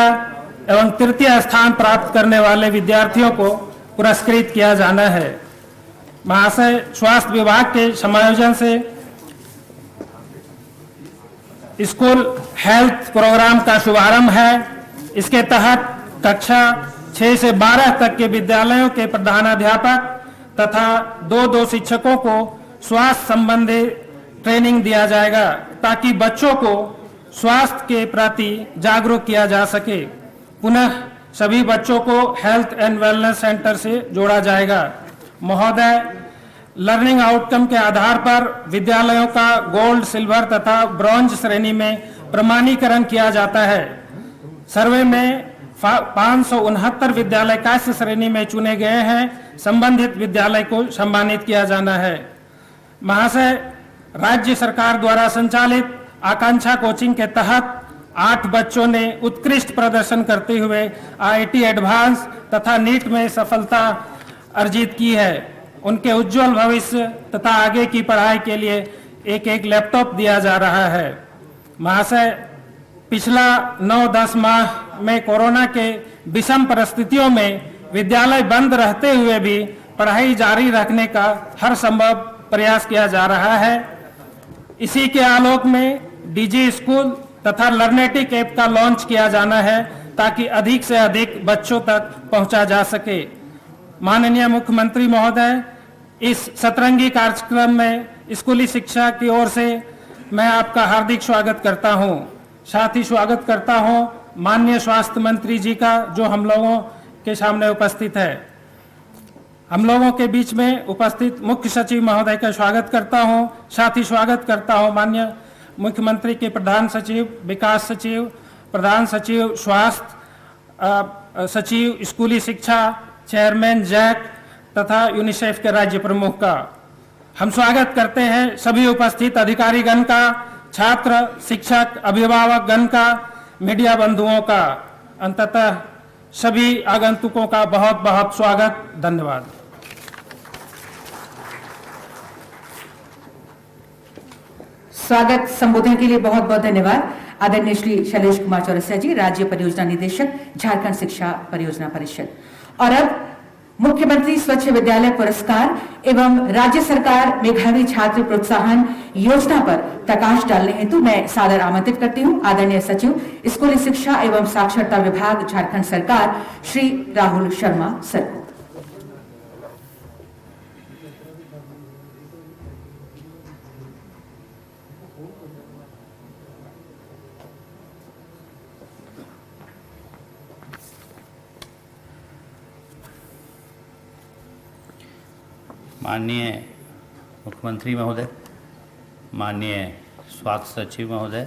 एवं तृतीय स्थान प्राप्त करने वाले विद्यार्थियों को पुरस्कृत किया जाना है। महाशय, स्वास्थ्य विभाग के समायोजन से स्कूल हेल्थ प्रोग्राम का शुभारंभ है। इसके तहत कक्षा 6 से 12 तक के विद्यालयों के प्रधानाध्यापक तथा 2 शिक्षकों को स्वास्थ्य संबंधी ट्रेनिंग दिया जाएगा ताकि बच्चों को स्वास्थ्य के प्रति जागरूक किया जा सके। पुनः सभी बच्चों को हेल्थ एंड वेलनेस सेंटर से जोड़ा जाएगा। महोदय, लर्निंग आउटकम के आधार पर विद्यालयों का गोल्ड, सिल्वर तथा ब्रॉन्ज श्रेणी में प्रमाणीकरण किया जाता है। सर्वे में 569 विद्यालय कास्य श्रेणी में चुने गए हैं। संबंधित विद्यालय को सम्मानित किया जाना है। महाशय, राज्य सरकार द्वारा संचालित आकांक्षा कोचिंग के तहत 8 बच्चों ने उत्कृष्ट प्रदर्शन करते हुए आईआईटी एडवांस तथा नीट में सफलता अर्जित की है। उनके उज्जवल भविष्य तथा आगे की पढ़ाई के लिए एक लैपटॉप दिया जा रहा है। महाशय, पिछला 9-10 माह में कोरोना के विषम परिस्थितियों में विद्यालय बंद रहते हुए भी पढ़ाई जारी रखने का हर संभव प्रयास किया जा रहा है। इसी के आलोक में डिजी स्कूल तथा लर्नेटिक ऐप का लॉन्च किया जाना है ताकि अधिक से अधिक बच्चों तक पहुंचा जा सके। माननीय मुख्यमंत्री महोदय, इस सतरंगी कार्यक्रम में स्कूली शिक्षा की ओर से मैं आपका हार्दिक स्वागत करता हूं। साथ ही स्वागत करता हूं माननीय स्वास्थ्य मंत्री जी का, जो हम लोगों के सामने उपस्थित है। हम लोगों के बीच में उपस्थित मुख्य सचिव महोदय का स्वागत करता हूं। साथ ही स्वागत करता हूं माननीय मुख्यमंत्री के प्रधान सचिव, विकास सचिव, प्रधान सचिव स्वास्थ्य, सचिव स्कूली शिक्षा, चेयरमैन जैक तथा यूनिसेफ के राज्य प्रमुख का। हम स्वागत करते हैं सभी उपस्थित अधिकारीगण का, छात्र, शिक्षक, अभिभावकगण का, मीडिया बंधुओं का, अंततः सभी आगंतुकों का बहुत बहुत स्वागत। धन्यवाद। स्वागत संबोधन के लिए बहुत बहुत धन्यवाद आदरणीय श्री शैलेश कुमार चौरसिया जी, राज्य परियोजना निदेशक, झारखंड शिक्षा परियोजना परिषद। और अब मुख्यमंत्री स्वच्छ विद्यालय पुरस्कार एवं राज्य सरकार मेधावी छात्र प्रोत्साहन योजना पर प्रकाश डालने हेतु मैं सादर आमंत्रित करती हूं आदरणीय सचिव स्कूली शिक्षा एवं साक्षरता विभाग, झारखंड सरकार, श्री राहुल शर्मा सर को। माननीय मुख्यमंत्री महोदय, माननीय स्वास्थ्य सचिव महोदय,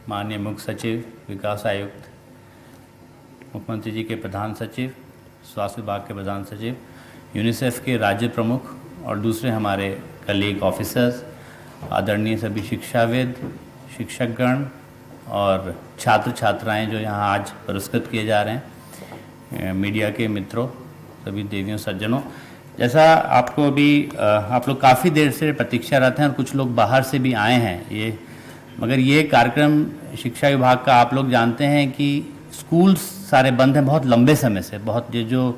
माननीय मुख्य सचिव, विकास आयुक्त, मुख्यमंत्री जी के प्रधान सचिव, स्वास्थ्य विभाग के प्रधान सचिव, यूनिसेफ के राज्य प्रमुख और दूसरे हमारे कलीग ऑफिसर्स, आदरणीय सभी शिक्षाविद, शिक्षकगण और छात्र छात्राएं जो यहाँ आज पुरस्कृत किए जा रहे हैं, मीडिया के मित्रों, सभी देवियों सज्जनों, जैसा आपको अभी आप लोग काफ़ी देर से प्रतीक्षारत हैं और कुछ लोग बाहर से भी आए हैं मगर ये कार्यक्रम शिक्षा विभाग का आप लोग जानते हैं कि स्कूल्स सारे बंद हैं बहुत लंबे समय से। बहुत ये जो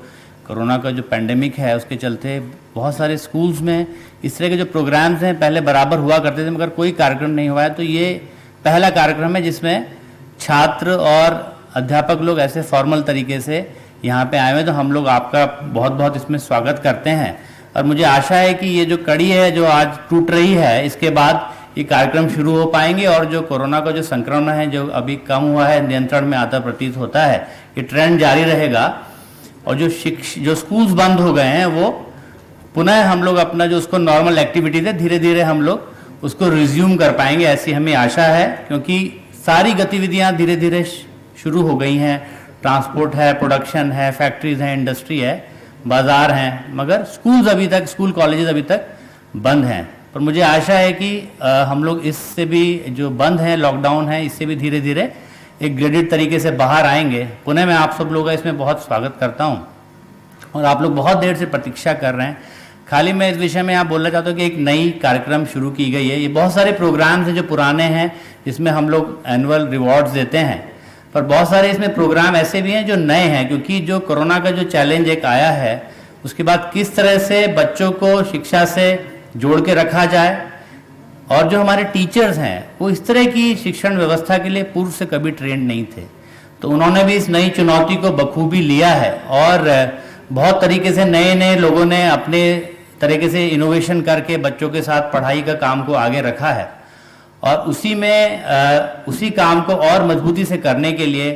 कोरोना का जो पेंडेमिक है उसके चलते बहुत सारे स्कूल्स में इस तरह के जो प्रोग्राम्स हैं पहले बराबर हुआ करते थे मगर कोई कार्यक्रम नहीं हुआ है। तो ये पहला कार्यक्रम है जिसमें छात्र और अध्यापक लोग ऐसे फॉर्मल तरीके से यहाँ पे आए हुए, तो हम लोग आपका बहुत बहुत इसमें स्वागत करते हैं। और मुझे आशा है कि ये जो कड़ी है जो आज टूट रही है, इसके बाद ये कार्यक्रम शुरू हो पाएंगे और जो कोरोना का जो संक्रमण है जो अभी कम हुआ है, नियंत्रण में आता प्रतीत होता है, ये ट्रेंड जारी रहेगा और जो स्कूल्स बंद हो गए हैं वो पुनः हम लोग अपना जो उसको नॉर्मल एक्टिविटीज है धीरे धीरे हम लोग उसको रिज्यूम कर पाएंगे, ऐसी हमें आशा है। क्योंकि सारी गतिविधियां धीरे धीरे शुरू हो गई हैं, ट्रांसपोर्ट है, प्रोडक्शन है, फैक्ट्रीज हैं, इंडस्ट्री है, बाजार हैं, मगर स्कूल कॉलेजेस अभी तक बंद हैं। पर मुझे आशा है कि हम लोग इससे भी जो बंद है, लॉकडाउन है, इससे भी धीरे धीरे एक ग्रेडेड तरीके से बाहर आएंगे। पुनः मैं आप सब लोगों का इसमें बहुत स्वागत करता हूं और आप लोग बहुत देर से प्रतीक्षा कर रहे हैं। खाली मैं इस विषय में यहाँ बोलना चाहता हूँ कि एक नई कार्यक्रम शुरू की गई है। ये बहुत सारे प्रोग्राम्स हैं जो पुराने हैं जिसमें हम लोग एनुअल रिवॉर्ड्स देते हैं, पर बहुत सारे इसमें प्रोग्राम ऐसे भी हैं जो नए हैं, क्योंकि जो कोरोना का जो चैलेंज एक आया है उसके बाद किस तरह से बच्चों को शिक्षा से जोड़ के रखा जाए और जो हमारे टीचर्स हैं वो इस तरह की शिक्षण व्यवस्था के लिए पूर्व से कभी ट्रेंड नहीं थे, तो उन्होंने भी इस नई चुनौती को बखूबी लिया है और बहुत तरीके से नए लोगों ने अपने तरीके से इनोवेशन करके बच्चों के साथ पढ़ाई का काम को आगे रखा है। और उसी काम को और मजबूती से करने के लिए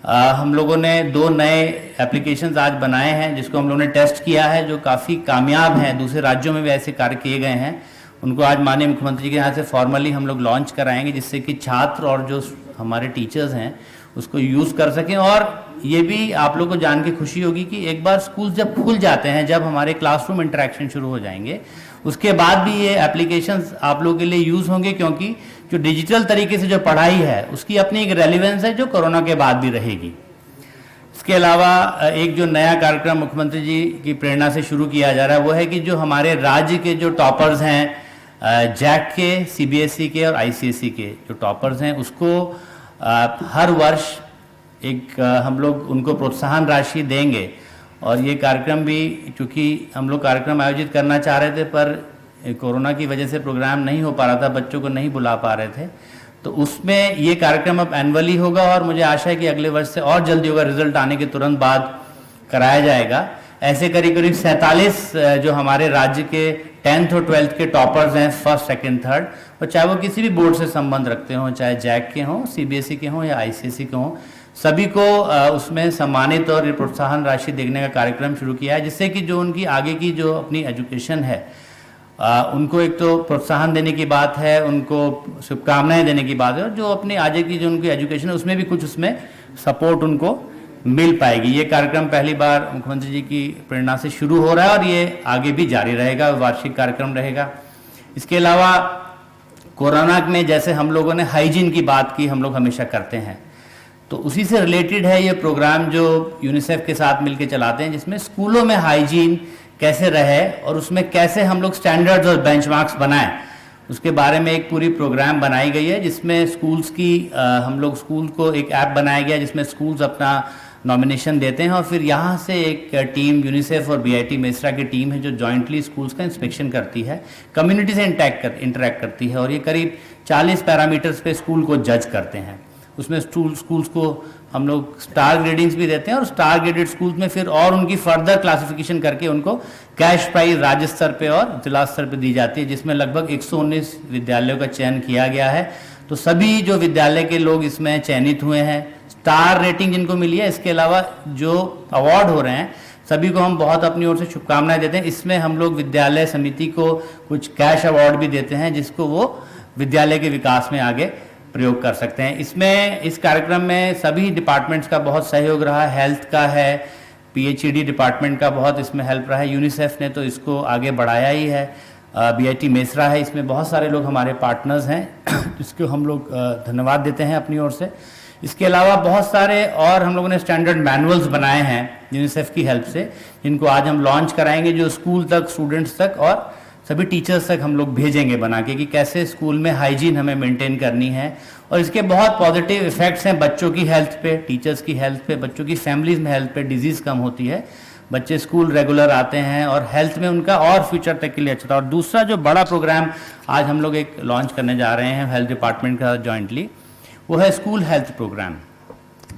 हम लोगों ने 2 नए एप्लीकेशंस आज बनाए हैं जिसको हम लोगों ने टेस्ट किया है, जो काफ़ी कामयाब हैं। दूसरे राज्यों में भी ऐसे कार्य किए गए हैं, उनको आज माननीय मुख्यमंत्री के यहाँ से फॉर्मली हम लोग लॉन्च कराएंगे जिससे कि छात्र और जो हमारे टीचर्स हैं उसको यूज़ कर सकें। और ये भी आप लोग को जान के खुशी होगी कि एक बार स्कूल जब खुल जाते हैं, जब हमारे क्लासरूम इंटरेक्शन शुरू हो जाएंगे, उसके बाद भी ये एप्लीकेशंस आप लोगों के लिए यूज़ होंगे, क्योंकि जो डिजिटल तरीके से जो पढ़ाई है उसकी अपनी एक रेलिवेंस है जो कोरोना के बाद भी रहेगी। इसके अलावा एक जो नया कार्यक्रम मुख्यमंत्री जी की प्रेरणा से शुरू किया जा रहा है वो है कि जो हमारे राज्य के जो टॉपर्स हैं, जैक के, सीबीएसई के और आईसीएसई के जो टॉपर्स हैं, उसको हर वर्ष एक हम लोग उनको प्रोत्साहन राशि देंगे। और ये कार्यक्रम भी, चूँकि हम लोग कार्यक्रम आयोजित करना चाह रहे थे पर कोरोना की वजह से प्रोग्राम नहीं हो पा रहा था, बच्चों को नहीं बुला पा रहे थे, तो उसमें ये कार्यक्रम अब एनुअली होगा और मुझे आशा है कि अगले वर्ष से और जल्दी होगा, रिजल्ट आने के तुरंत बाद कराया जाएगा। ऐसे करीब 47 जो हमारे राज्य के 10th और 12th के टॉपर्स हैं, फर्स्ट, सेकंड, थर्ड, और चाहे वो किसी भी बोर्ड से संबंध रखते हों, चाहे जैक के हों, सीबीएसई के हों या आईसीएसई के हों, सभी को उसमें सम्मानित और प्रोत्साहन राशि देने का कार्यक्रम शुरू किया है, जिससे कि जो उनकी आगे की जो अपनी एजुकेशन है उनको एक तो प्रोत्साहन देने की बात है, उनको शुभकामनाएं देने की बात है, और जो अपनी आगे की जो उनकी एजुकेशन है उसमें भी कुछ उसमें सपोर्ट उनको मिल पाएगी। ये कार्यक्रम पहली बार मुख्यमंत्री जी की प्रेरणा से शुरू हो रहा है और ये आगे भी जारी रहेगा, वार्षिक कार्यक्रम रहेगा। इसके अलावा कोरोना में जैसे हम लोगों ने हाइजीन की बात की, हम लोग हमेशा करते हैं, तो उसी से रिलेटेड है ये प्रोग्राम जो यूनिसेफ के साथ मिलकर चलाते हैं, जिसमें स्कूलों में हाइजीन कैसे रहे और उसमें कैसे हम लोग स्टैंडर्ड्स और बेंचमार्क्स बनाएं, उसके बारे में एक पूरी प्रोग्राम बनाई गई है, जिसमें स्कूल्स की हम लोग स्कूल को एक ऐप बनाया गया जिसमें स्कूल्स अपना नॉमिनेशन देते हैं और फिर यहाँ से एक टीम यूनिसेफ और बीआईटी मेसरा की टीम है जो जॉइंटली स्कूल्स का इंस्पेक्शन करती है, कम्युनिटी से इंटरेक्ट करती है, और ये करीब 40 पैरामीटर्स पे स्कूल को जज करते हैं। उसमें स्कूल्स को हम लोग स्टार ग्रेडिंग्स भी देते हैं और स्टार ग्रेडेड स्कूल्स में फिर और उनकी फर्दर क्लासिफिकेशन करके उनको कैश प्राइज राज्य स्तर पे और जिला स्तर पे दी जाती है, जिसमें लगभग 119 विद्यालयों का चयन किया गया है। तो सभी जो विद्यालय के लोग इसमें चयनित हुए हैं, स्टार रेटिंग जिनको मिली है, इसके अलावा जो अवार्ड हो रहे हैं, सभी को हम बहुत अपनी ओर से शुभकामनाएं देते हैं। इसमें हम लोग विद्यालय समिति को कुछ कैश अवार्ड भी देते हैं जिसको वो विद्यालय के विकास में आगे प्रयोग कर सकते हैं। इसमें इस कार्यक्रम में सभी डिपार्टमेंट्स का बहुत सहयोग रहा, हेल्थ का है, PHED डिपार्टमेंट का बहुत इसमें हेल्प रहा है, यूनिसेफ ने तो इसको आगे बढ़ाया ही है, BIT मेसरा है, इसमें बहुत सारे लोग हमारे पार्टनर्स हैं जिसको हम लोग धन्यवाद देते हैं अपनी ओर से। इसके अलावा बहुत सारे और हम लोगों ने स्टैंडर्ड मैनुअल्स बनाए हैं यूनिसेफ की हेल्प से, जिनको आज हम लॉन्च कराएंगे, जो स्कूल तक, स्टूडेंट्स तक और सभी टीचर्स तक हम लोग भेजेंगे बना के, कि कैसे स्कूल में हाइजीन हमें मेंटेन करनी है। और इसके बहुत पॉजिटिव इफेक्ट्स हैं बच्चों की हेल्थ पे, टीचर्स की हेल्थ पे, बच्चों की फैमिलीज में हेल्थ पे, डिजीज़ कम होती है, बच्चे स्कूल रेगुलर आते हैं और हेल्थ में उनका और फ्यूचर तक के लिए अच्छा था। और दूसरा जो बड़ा प्रोग्राम आज हम लोग एक लॉन्च करने जा रहे हैं हेल्थ डिपार्टमेंट का जॉइंटली, वो है स्कूल हेल्थ प्रोग्राम।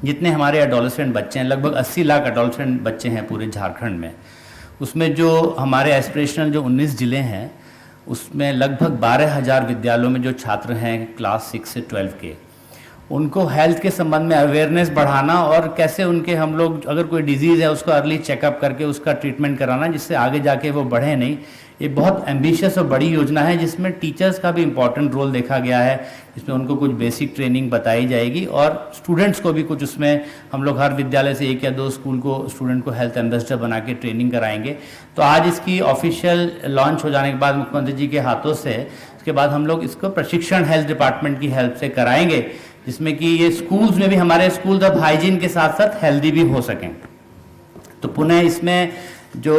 जितने हमारे एडोलेसेंट बच्चे हैं, लगभग 80 लाख एडोलेसेंट बच्चे हैं पूरे झारखंड में, उसमें जो हमारे एस्पिरेशनल जो 19 ज़िले हैं, उसमें लगभग 12,000 विद्यालयों में जो छात्र हैं क्लास 6 से 12 के, उनको हेल्थ के संबंध में अवेयरनेस बढ़ाना और कैसे उनके हम लोग अगर कोई डिजीज़ है उसको अर्ली चेकअप करके उसका ट्रीटमेंट कराना, जिससे आगे जाके वो बढ़े नहीं। ये बहुत एम्बिशियस और बड़ी योजना है, जिसमें टीचर्स का भी इम्पॉर्टेंट रोल देखा गया है, जिसमें उनको कुछ बेसिक ट्रेनिंग बताई जाएगी और स्टूडेंट्स को भी कुछ, उसमें हम लोग हर विद्यालय से 1 या 2 स्कूल को स्टूडेंट को हेल्थ एम्बेसडर बना के ट्रेनिंग कराएंगे। तो आज इसकी ऑफिशियल लॉन्च हो जाने के बाद मुख्यमंत्री जी के हाथों से, इसके बाद हम लोग इसको प्रशिक्षण हेल्थ डिपार्टमेंट की हेल्प से कराएंगे, जिसमें कि ये स्कूल्स में भी, हमारे स्कूल अब हाइजीन के साथ साथ हेल्दी भी हो सकें। तो पुनः इसमें जो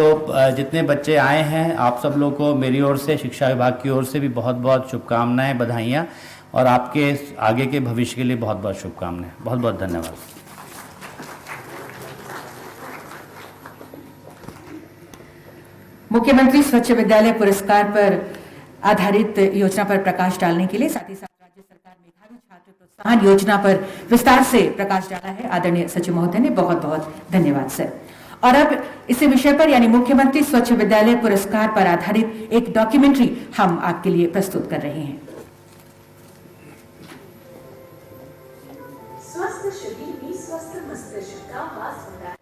जितने बच्चे आए हैं, आप सब लोग को मेरी ओर से, शिक्षा विभाग की ओर से भी बहुत बहुत शुभकामनाएं, बधाइयाँ, और आपके आगे के भविष्य के लिए बहुत बहुत शुभकामनाएं। बहुत बहुत धन्यवाद। मुख्यमंत्री स्वच्छ विद्यालय पुरस्कार पर आधारित योजना पर प्रकाश डालने के लिए, साथ ही साथ राज्य सरकार मेधावी छात्र प्रोत्साहन योजना पर विस्तार से प्रकाश डाला है आदरणीय सचिव महोदय ने। बहुत बहुत धन्यवाद सर। और अब इसी विषय पर यानी मुख्यमंत्री स्वच्छ विद्यालय पुरस्कार पर आधारित एक डॉक्यूमेंट्री हम आपके लिए प्रस्तुत कर रहे हैं। स्वस्थ शरीर में स्वस्थ मस्तिष्क का वास होता है।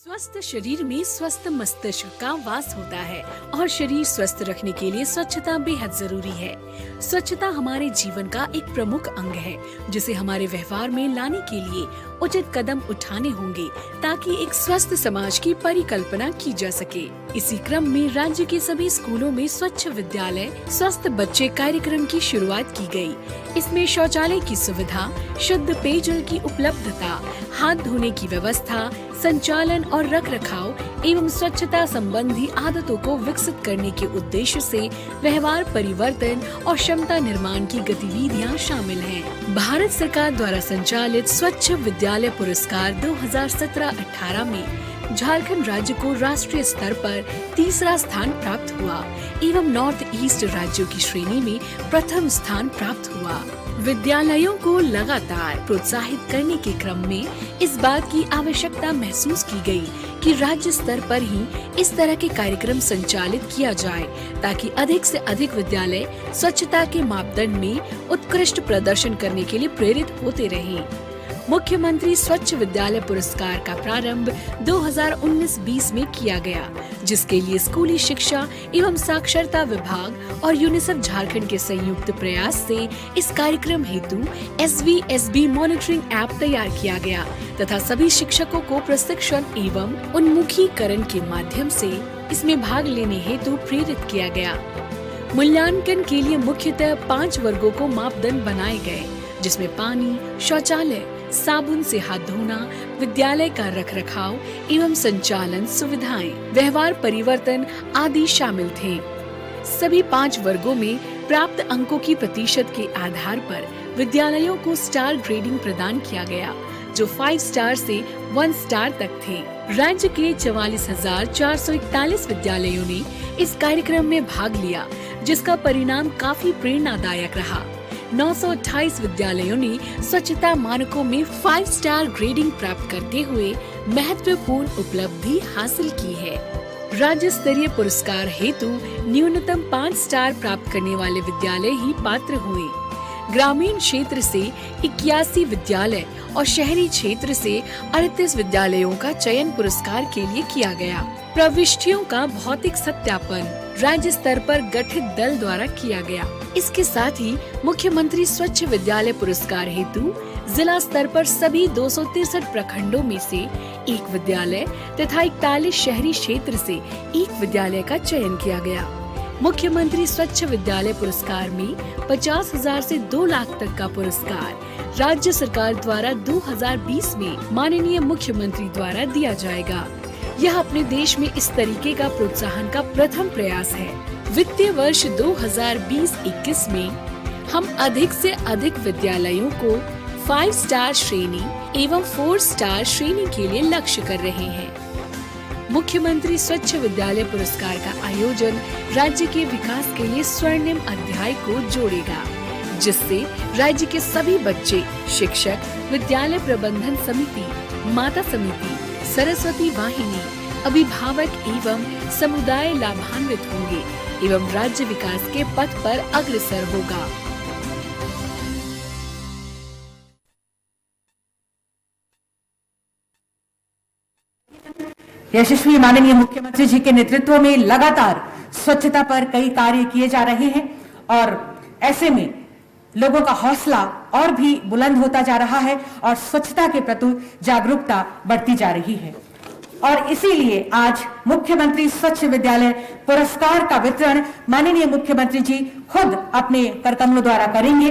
स्वस्थ शरीर में स्वस्थ मस्तिष्क का वास होता है और शरीर स्वस्थ रखने के लिए स्वच्छता बेहद जरूरी है। स्वच्छता हमारे जीवन का एक प्रमुख अंग है, जिसे हमारे व्यवहार में लाने के लिए उचित कदम उठाने होंगे, ताकि एक स्वस्थ समाज की परिकल्पना की जा सके। इसी क्रम में राज्य के सभी स्कूलों में स्वच्छ विद्यालय स्वस्थ बच्चे कार्यक्रम की शुरुआत की गई। इसमें शौचालय की सुविधा, शुद्ध पेयजल की उपलब्धता, हाथ धोने की व्यवस्था, संचालन और रखरखाव एवं स्वच्छता संबंधी आदतों को विकसित करने के उद्देश्य से व्यवहार परिवर्तन और क्षमता निर्माण की गतिविधियां शामिल हैं। भारत सरकार द्वारा संचालित स्वच्छ विद्यालय पुरस्कार 2017-18 में झारखंड राज्य को राष्ट्रीय स्तर पर 3रा स्थान प्राप्त हुआ एवं नॉर्थ ईस्ट राज्यों की श्रेणी में प्रथम स्थान प्राप्त हुआ। विद्यालयों को लगातार प्रोत्साहित करने के क्रम में इस बात की आवश्यकता महसूस की गई कि राज्य स्तर पर ही इस तरह के कार्यक्रम संचालित किया जाए, ताकि अधिक से अधिक विद्यालय स्वच्छता के मापदंड में उत्कृष्ट प्रदर्शन करने के लिए प्रेरित होते रहें। मुख्यमंत्री स्वच्छ विद्यालय पुरस्कार का प्रारंभ 2019-20 में किया गया, जिसके लिए स्कूली शिक्षा एवं साक्षरता विभाग और यूनिसेफ झारखंड के संयुक्त प्रयास से इस कार्यक्रम हेतु SVSB मॉनिटरिंग ऐप तैयार किया गया तथा सभी शिक्षकों को प्रशिक्षण एवं उन्मुखीकरण के माध्यम से इसमें भाग लेने हेतु प्रेरित किया गया। मूल्यांकन के लिए मुख्यतः 5 वर्गों को मापदंड बनाए गए, जिसमें पानी, शौचालय, साबुन से हाथ धोना, विद्यालय का रखरखाव एवं संचालन सुविधाएं, व्यवहार परिवर्तन आदि शामिल थे। सभी 5 वर्गों में प्राप्त अंकों की प्रतिशत के आधार पर विद्यालयों को स्टार ग्रेडिंग प्रदान किया गया, जो 5 स्टार से 1 स्टार तक थे। राज्य के 44,441 विद्यालयों ने इस कार्यक्रम में भाग लिया, जिसका परिणाम काफी प्रेरणादायक रहा। 928 विद्यालयों ने स्वच्छता मानकों में 5 स्टार ग्रेडिंग प्राप्त करते हुए महत्वपूर्ण उपलब्धि हासिल की है। राज्य स्तरीय पुरस्कार हेतु न्यूनतम 5 स्टार प्राप्त करने वाले विद्यालय ही पात्र हुए। ग्रामीण क्षेत्र से 81 विद्यालय और शहरी क्षेत्र से 38 विद्यालयों का चयन पुरस्कार के लिए किया गया। प्रविष्टियों का भौतिक सत्यापन राज्य स्तर पर गठित दल द्वारा किया गया। इसके साथ ही मुख्यमंत्री स्वच्छ विद्यालय पुरस्कार हेतु जिला स्तर पर सभी 263 प्रखंडों में से एक विद्यालय तथा 41 शहरी क्षेत्र से एक विद्यालय का चयन किया गया। मुख्यमंत्री स्वच्छ विद्यालय पुरस्कार में 50,000 से 2 लाख तक का पुरस्कार राज्य सरकार द्वारा 2020 में माननीय मुख्यमंत्री द्वारा दिया जाएगा। यह अपने देश में इस तरीके का प्रोत्साहन का प्रथम प्रयास है। वित्तीय वर्ष 2020-21 में हम अधिक से अधिक विद्यालयों को 5 स्टार श्रेणी एवं 4 स्टार श्रेणी के लिए लक्ष्य कर रहे हैं। मुख्यमंत्री स्वच्छ विद्यालय पुरस्कार का आयोजन राज्य के विकास के लिए स्वर्णिम अध्याय को जोड़ेगा, जिससे राज्य के सभी बच्चे, शिक्षक, विद्यालय प्रबंधन समिति, माता समिति, सरस्वती वाहिनी, अभिभावक एवं समुदाय लाभान्वित होंगे एवं राज्य विकास के पथ पर अग्रसर होगा। यशस्वी माननीय मुख्यमंत्री जी के नेतृत्व में लगातार स्वच्छता पर कई कार्य किए जा रहे हैं और ऐसे में लोगों का हौसला और भी बुलंद होता जा रहा है और स्वच्छता के प्रति जागरूकता बढ़ती जा रही है। और इसीलिए आज मुख्यमंत्री स्वच्छ विद्यालय पुरस्कार का वितरण माननीय मुख्यमंत्री जी खुद अपने करकमलों द्वारा करेंगे।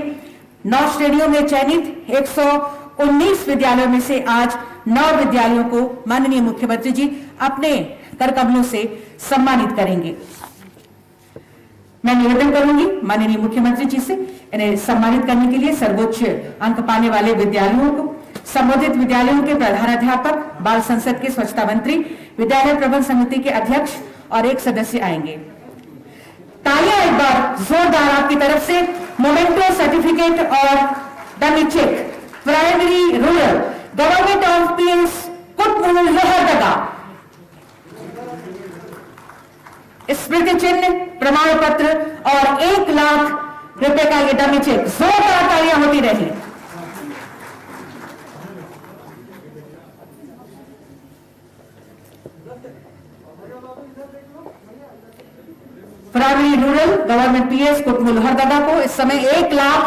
9 श्रेणियों में चयनित 119 विद्यालयों में से आज 9 विद्यालयों को माननीय मुख्यमंत्री जी अपने करकमलों से सम्मानित करेंगे। मैं निवेदन करूंगी माननीय मुख्यमंत्री जी से इन्हें सम्मानित करने के लिए सर्वोच्च अंक पाने वाले विद्यालयों को, संबोधित विद्यालयों के प्रधानाध्यापक, बाल संसद के स्वच्छता मंत्री, विद्यालय प्रबंध समिति के अध्यक्ष और एक सदस्य आएंगे। तालियां एक बार जोरदार आपकी तरफ से। मोमेंटो सर्टिफिकेट और dummy cheque primary rural government of PS Kutmul Lohardaga, स्मृति चिन्ह, प्रमाण पत्र और 1 लाख रुपए का ये डमी चेक। जोरदार तालियां होती रही। Primary rural government PS Kutmul Lohardaga को इस समय 1 लाख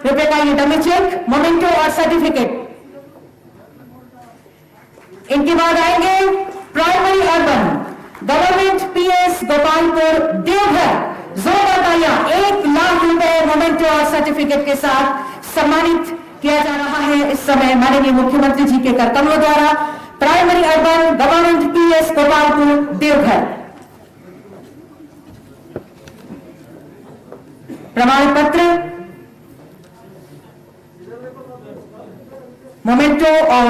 रुपए का ये डमी चेक, मोमेंटो और सर्टिफिकेट। इनके बाद आएंगे primary urban government PS Gopalpur Deoghar. जोरदार तालियां 1 लाख रुपए मोमेंटो और सर्टिफिकेट के साथ सम्मानित किया जा रहा है इस समय माननीय मुख्यमंत्री जी के करकमलों द्वारा। Primary urban government PS Gopalpur Deoghar. प्रमाण पत्र, मोमेंटो और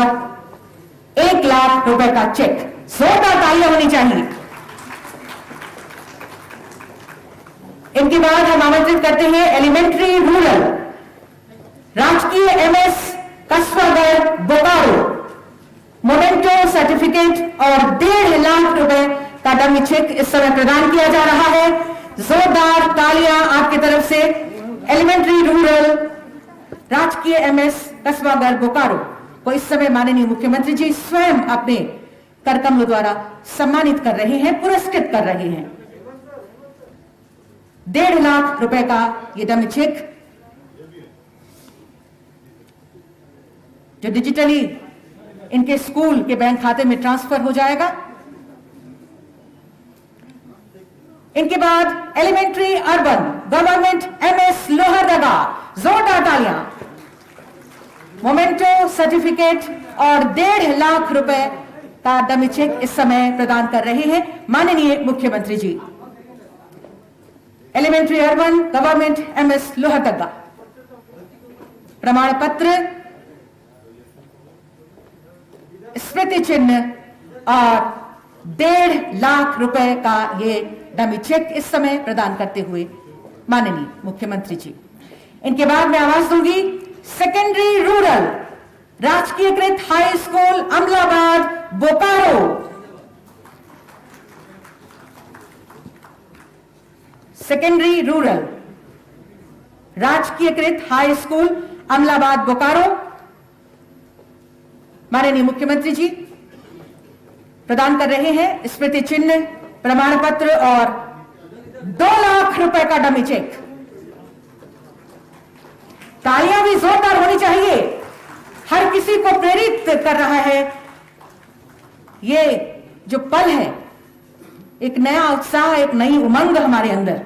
1 लाख रुपए का चेक। जोरदार तालियां होनी चाहिए। इनके बाद हम आमंत्रित करते हैं एलिमेंट्री रूरल राजकीय एमएस कस्बागढ़ बोकारो, मोमेंटो सर्टिफिकेट और 1.5 लाख रुपए का डमी चेक इस समय प्रदान किया जा रहा है। जोरदार तालियां आपकी तरफ से एलिमेंट्री रूरल राजकीय एमएस कस्बागढ़ बोकारो को इस समय माननीय मुख्यमंत्री जी स्वयं अपने करकमलों द्वारा सम्मानित कर रहे हैं, पुरस्कृत कर रहे हैं। 1.5 लाख रुपए का ये डमी चेक जो डिजिटली इनके स्कूल के बैंक खाते में ट्रांसफर हो जाएगा। इनके बाद elementary urban government MS Lohardaga. जोरदार तालियां। मोमेंटो सर्टिफिकेट और 1.5 लाख रुपए का डमी चेक इस समय प्रदान कर रहे हैं माननीय मुख्यमंत्री जी। Elementary urban government MS Lohardaga. प्रमाण पत्र, स्मृति चिन्ह और 1.5 लाख रुपए का ये डमी चेक इस समय प्रदान करते हुए माननीय मुख्यमंत्री जी। इनके बाद मैं आवाज दूंगी सेकेंडरी रूरल राजकीयकृत high school Amlabad Bokaro. Secondary rural राजकीयकृत हाई स्कूल अमलाबाद बोकारो, माननीय मुख्यमंत्री जी प्रदान कर रहे हैं स्मृति चिन्ह, प्रमाण पत्र और 2 लाख रुपए का डमी चेक। तालियां भी जोरदार होनी चाहिए। हर किसी को प्रेरित कर रहा है। ये जो पल है, एक नया उत्साह, एक नई उमंग हमारे अंदर।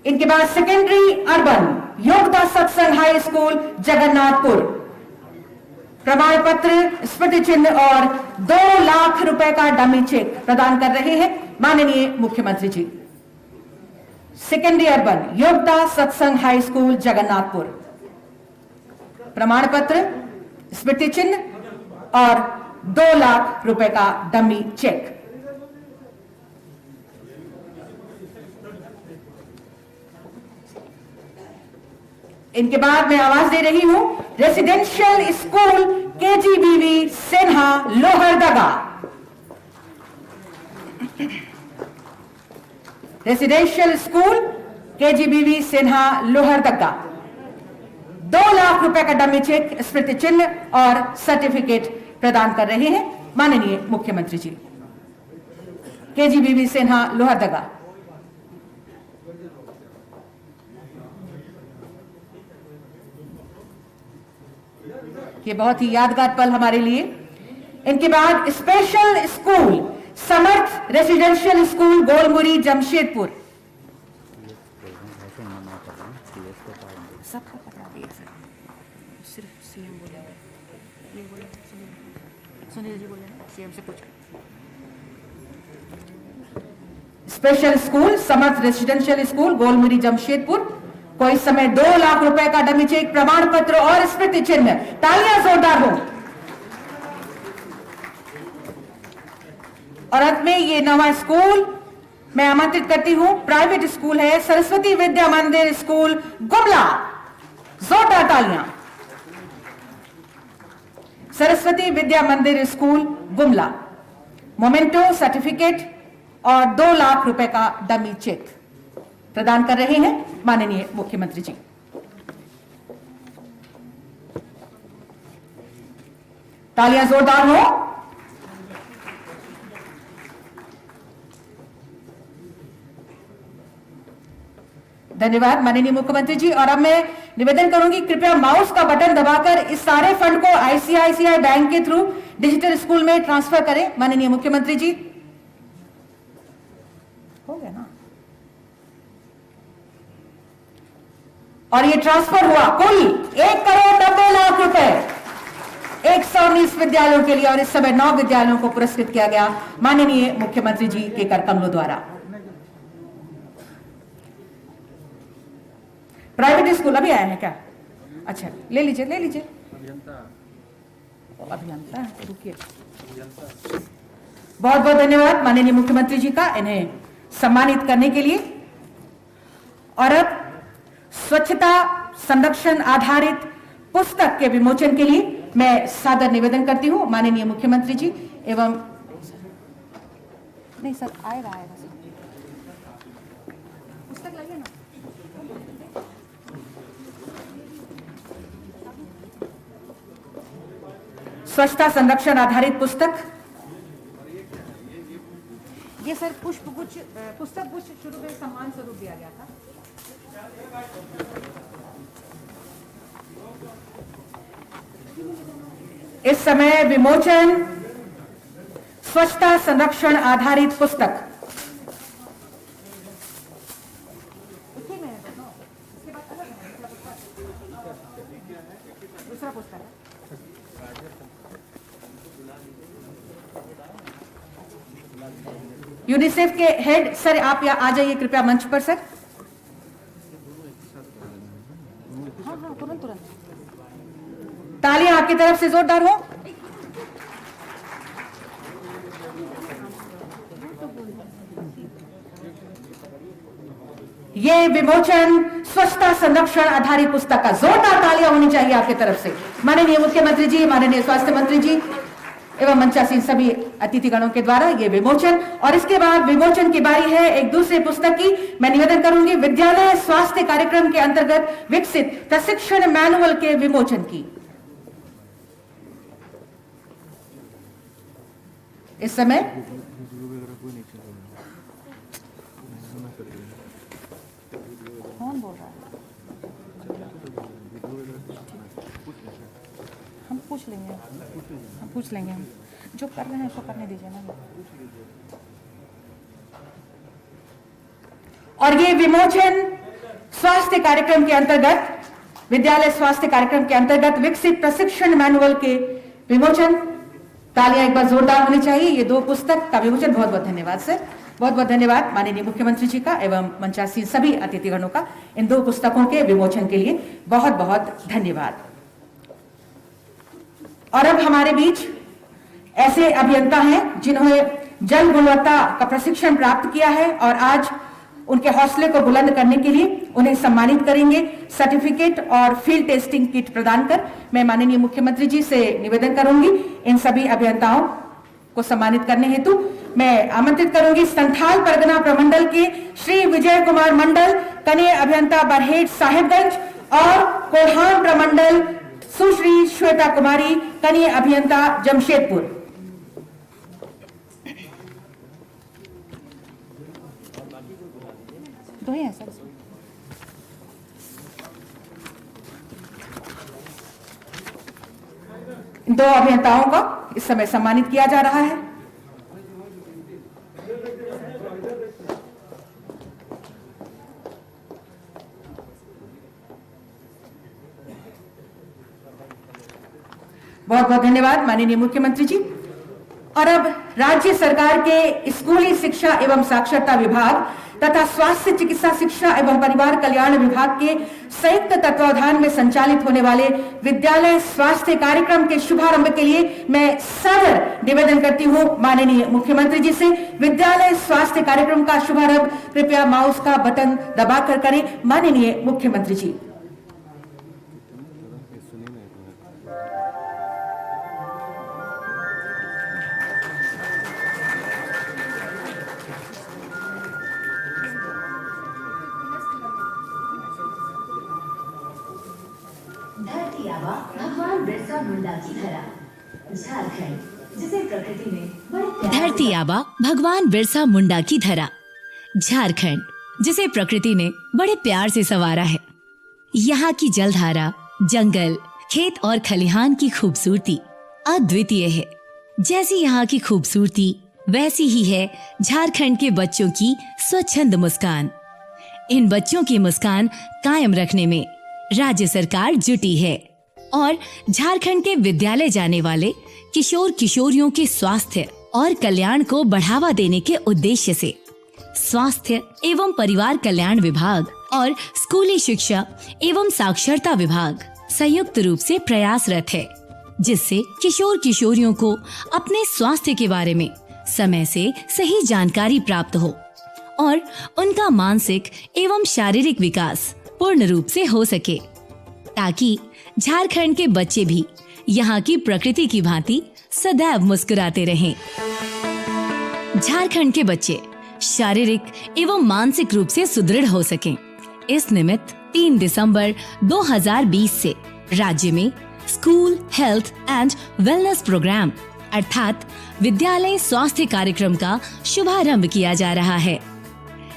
इनके बाद सेकेंडरी अर्बन योगदा सत्संग हाई स्कूल जगन्नाथपुर प्रमाण पत्र, स्मृति चिन्ह और 2 लाख रुपए का डमी चेक प्रदान कर रहे हैं माननीय मुख्यमंत्री जी। सेकेंडरी अर्बन योगदा सत्संग हाई स्कूल जगन्नाथपुर प्रमाण पत्र, स्मृति चिन्ह और 2 लाख रुपए का डमी चेक। इनके बाद मैं आवाज दे रही हूं residential school KGBV Sinha Lohardaga. Residential school KGBV Sinha Lohardaga 2 lakh रुपए का डमी चेक, स्मृति चिन्ह और सर्टिफिकेट प्रदान कर रहे हैं माननीय मुख्यमंत्री जी। केजीबीवी सिन्हा लोहरदगा। ये बहुत ही यादगार पल हमारे लिए। इनके बाद स्पेशल स्कूल समर्थ रेसिडेंशियल स्कूल गोलमुरी जमशेदपुर। सबका पकड़ा दिया सर, सिर्फ सीएम बोलेंगे, ये बोले सुनील जी बोले सीएम से पूछा। स्पेशल स्कूल समर्थ रेसिडेंशियल स्कूल गोलमुरी जमशेदपुर को इस समय 2 लाख रुपए का डमी चेक, प्रमाण पत्र और स्मृति चिन्ह। तालियां जोरदार हो। और अंत में ये नवा स्कूल मैं आमंत्रित करती हूं, प्राइवेट स्कूल है सरस्वती विद्या मंदिर स्कूल गुमला। जोरदार तालियां। सरस्वती विद्या मंदिर स्कूल गुमला मोमेंटो, सर्टिफिकेट और 2 लाख रुपए का डमी चेक प्रदान कर रहे हैं माननीय मुख्यमंत्री जी। तालियां जोरदार हो। धन्यवाद माननीय मुख्यमंत्री जी। और अब मैं निवेदन करूंगी, कृपया माउस का बटन दबाकर इस सारे फंड को आईसीआईसीआई बैंक के थ्रू डिजिटल स्कूल में ट्रांसफर करें माननीय मुख्यमंत्री जी। हो गया ना? और ये ट्रांसफर हुआ कुल 1,90,00,000 रुपए 119 विद्यालयों के लिए, और इस समय 9 विद्यालयों को पुरस्कृत किया गया माननीय मुख्यमंत्री जी के कर कमलों द्वारा। प्राइवेट स्कूल अभी आया है क्या? अच्छा, ले लीजिए ले लीजिए। अभियंता रुकिए। बहुत बहुत धन्यवाद माननीय मुख्यमंत्री जी का इन्हें सम्मानित करने के लिए। और अब स्वच्छता संरक्षण आधारित पुस्तक के विमोचन के लिए मैं सादर निवेदन करती हूं माननीय मुख्यमंत्री जी एवं नहीं सर आएगा पुस्तक लाइए ना। स्वच्छता संरक्षण आधारित पुस्तक, ये सर पुष्पगुच्छ पुस्तक गुच्छ शुरू में सम्मान स्वरूप दिया गया था। इस समय विमोचन स्वच्छता संरक्षण आधारित पुस्तक। दूसरा पुस्तक यूनिसेफ के हेड सर, आप यहाँ आ जाइए कृपया मंच पर सर। हाँ तुरंत तुरंत। तालियां आपकी तरफ से जोरदार हो। ये विमोचन स्वच्छता संरक्षण आधारित पुस्तक का जोरदार तालियां होनी चाहिए आपकी तरफ से माननीय मुख्यमंत्री जी, माननीय स्वास्थ्य मंत्री जी एवं मंचासीन सभी अतिथिगणों के द्वारा ये विमोचन। और इसके बाद विमोचन की बारी है एक दूसरे पुस्तक की। मैं निवेदन करूंगी विद्यालय स्वास्थ्य कार्यक्रम के अंतर्गत विकसित प्रशिक्षण मैनुअल के विमोचन की। इस समय कौन बोल रहा है? पूछ लेंगे, हम पूछ लेंगे, हम जो कर रहे हैं उसको करने दीजिए ना। और ये विमोचन स्वास्थ्य कार्यक्रम के अंतर्गत, विद्यालय स्वास्थ्य कार्यक्रम के अंतर्गत विकसित प्रशिक्षण मैनुअल के विमोचन, तालियां एक बार जोरदार होनी चाहिए। ये 2 पुस्तक का विमोचन। बहुत बहुत धन्यवाद सर, बहुत बहुत धन्यवाद माननीय मुख्यमंत्री जी का एवं मंचासीन सभी अतिथिगणों का इन 2 पुस्तकों के विमोचन के लिए बहुत बहुत धन्यवाद। और अब हमारे बीच ऐसे अभियंता हैं जिन्होंने जल गुणवत्ता का प्रशिक्षण प्राप्त किया है और आज उनके हौसले को बुलंद करने के लिए उन्हें सम्मानित करेंगे सर्टिफिकेट और फील्ड टेस्टिंग किट प्रदान कर। मैं माननीय मुख्यमंत्री जी से निवेदन करूंगी इन सभी अभियंताओं को सम्मानित करने हेतु मैं आमंत्रित करूंगी संथाल परगना प्रमंडल के श्री विजय कुमार मंडल, कनीय अभियंता बरहेट साहेबगंज, और कोल्हान प्रमंडल सुश्री श्वेता कुमारी, कनीय अभियंता जमशेदपुर। तो है सर, इन 2 अभियंताओं का इस समय सम्मानित किया जा रहा है। बहुत बहुत धन्यवाद माननीय मुख्यमंत्री जी। और अब राज्य सरकार के स्कूली शिक्षा एवं साक्षरता विभाग तथा स्वास्थ्य चिकित्सा शिक्षा एवं परिवार कल्याण विभाग के संयुक्त तत्वावधान में संचालित होने वाले विद्यालय स्वास्थ्य कार्यक्रम के शुभारंभ के लिए मैं सादर निवेदन करती हूं माननीय मुख्यमंत्री जी से। विद्यालय स्वास्थ्य कार्यक्रम का शुभारंभ कृपया माउस का बटन दबाकर करें माननीय मुख्यमंत्री जी। धरती आबा भगवान बिरसा मुंडा की धरा, झारखंड जिसे प्रकृति ने बड़े धरती आबा भगवान बिरसा मुंडा की धरा, झारखंड जिसे प्रकृति ने बड़े प्यार से संवारा है। यहाँ की जलधारा, जंगल, खेत और खलिहान की खूबसूरती अद्वितीय है। जैसी यहाँ की खूबसूरती वैसी ही है झारखंड के बच्चों की स्वच्छंद मुस्कान। इन बच्चों की मुस्कान कायम रखने में राज्य सरकार जुटी है और झारखंड के विद्यालय जाने वाले किशोर किशोरियों के स्वास्थ्य और कल्याण को बढ़ावा देने के उद्देश्य से स्वास्थ्य एवं परिवार कल्याण विभाग और स्कूली शिक्षा एवं साक्षरता विभाग संयुक्त रूप से प्रयासरत है, जिससे किशोर किशोरियों को अपने स्वास्थ्य के बारे में समय से सही जानकारी प्राप्त हो और उनका मानसिक एवं शारीरिक विकास पूर्ण रूप से हो सके, ताकि झारखंड के बच्चे भी यहाँ की प्रकृति की भांति सदैव मुस्कुराते रहें। झारखंड के बच्चे शारीरिक एवं मानसिक रूप से सुदृढ़ हो सकें। इस निमित्त 3 दिसंबर 2020 से राज्य में school health and wellness programme अर्थात विद्यालय स्वास्थ्य कार्यक्रम का शुभारंभ किया जा रहा है,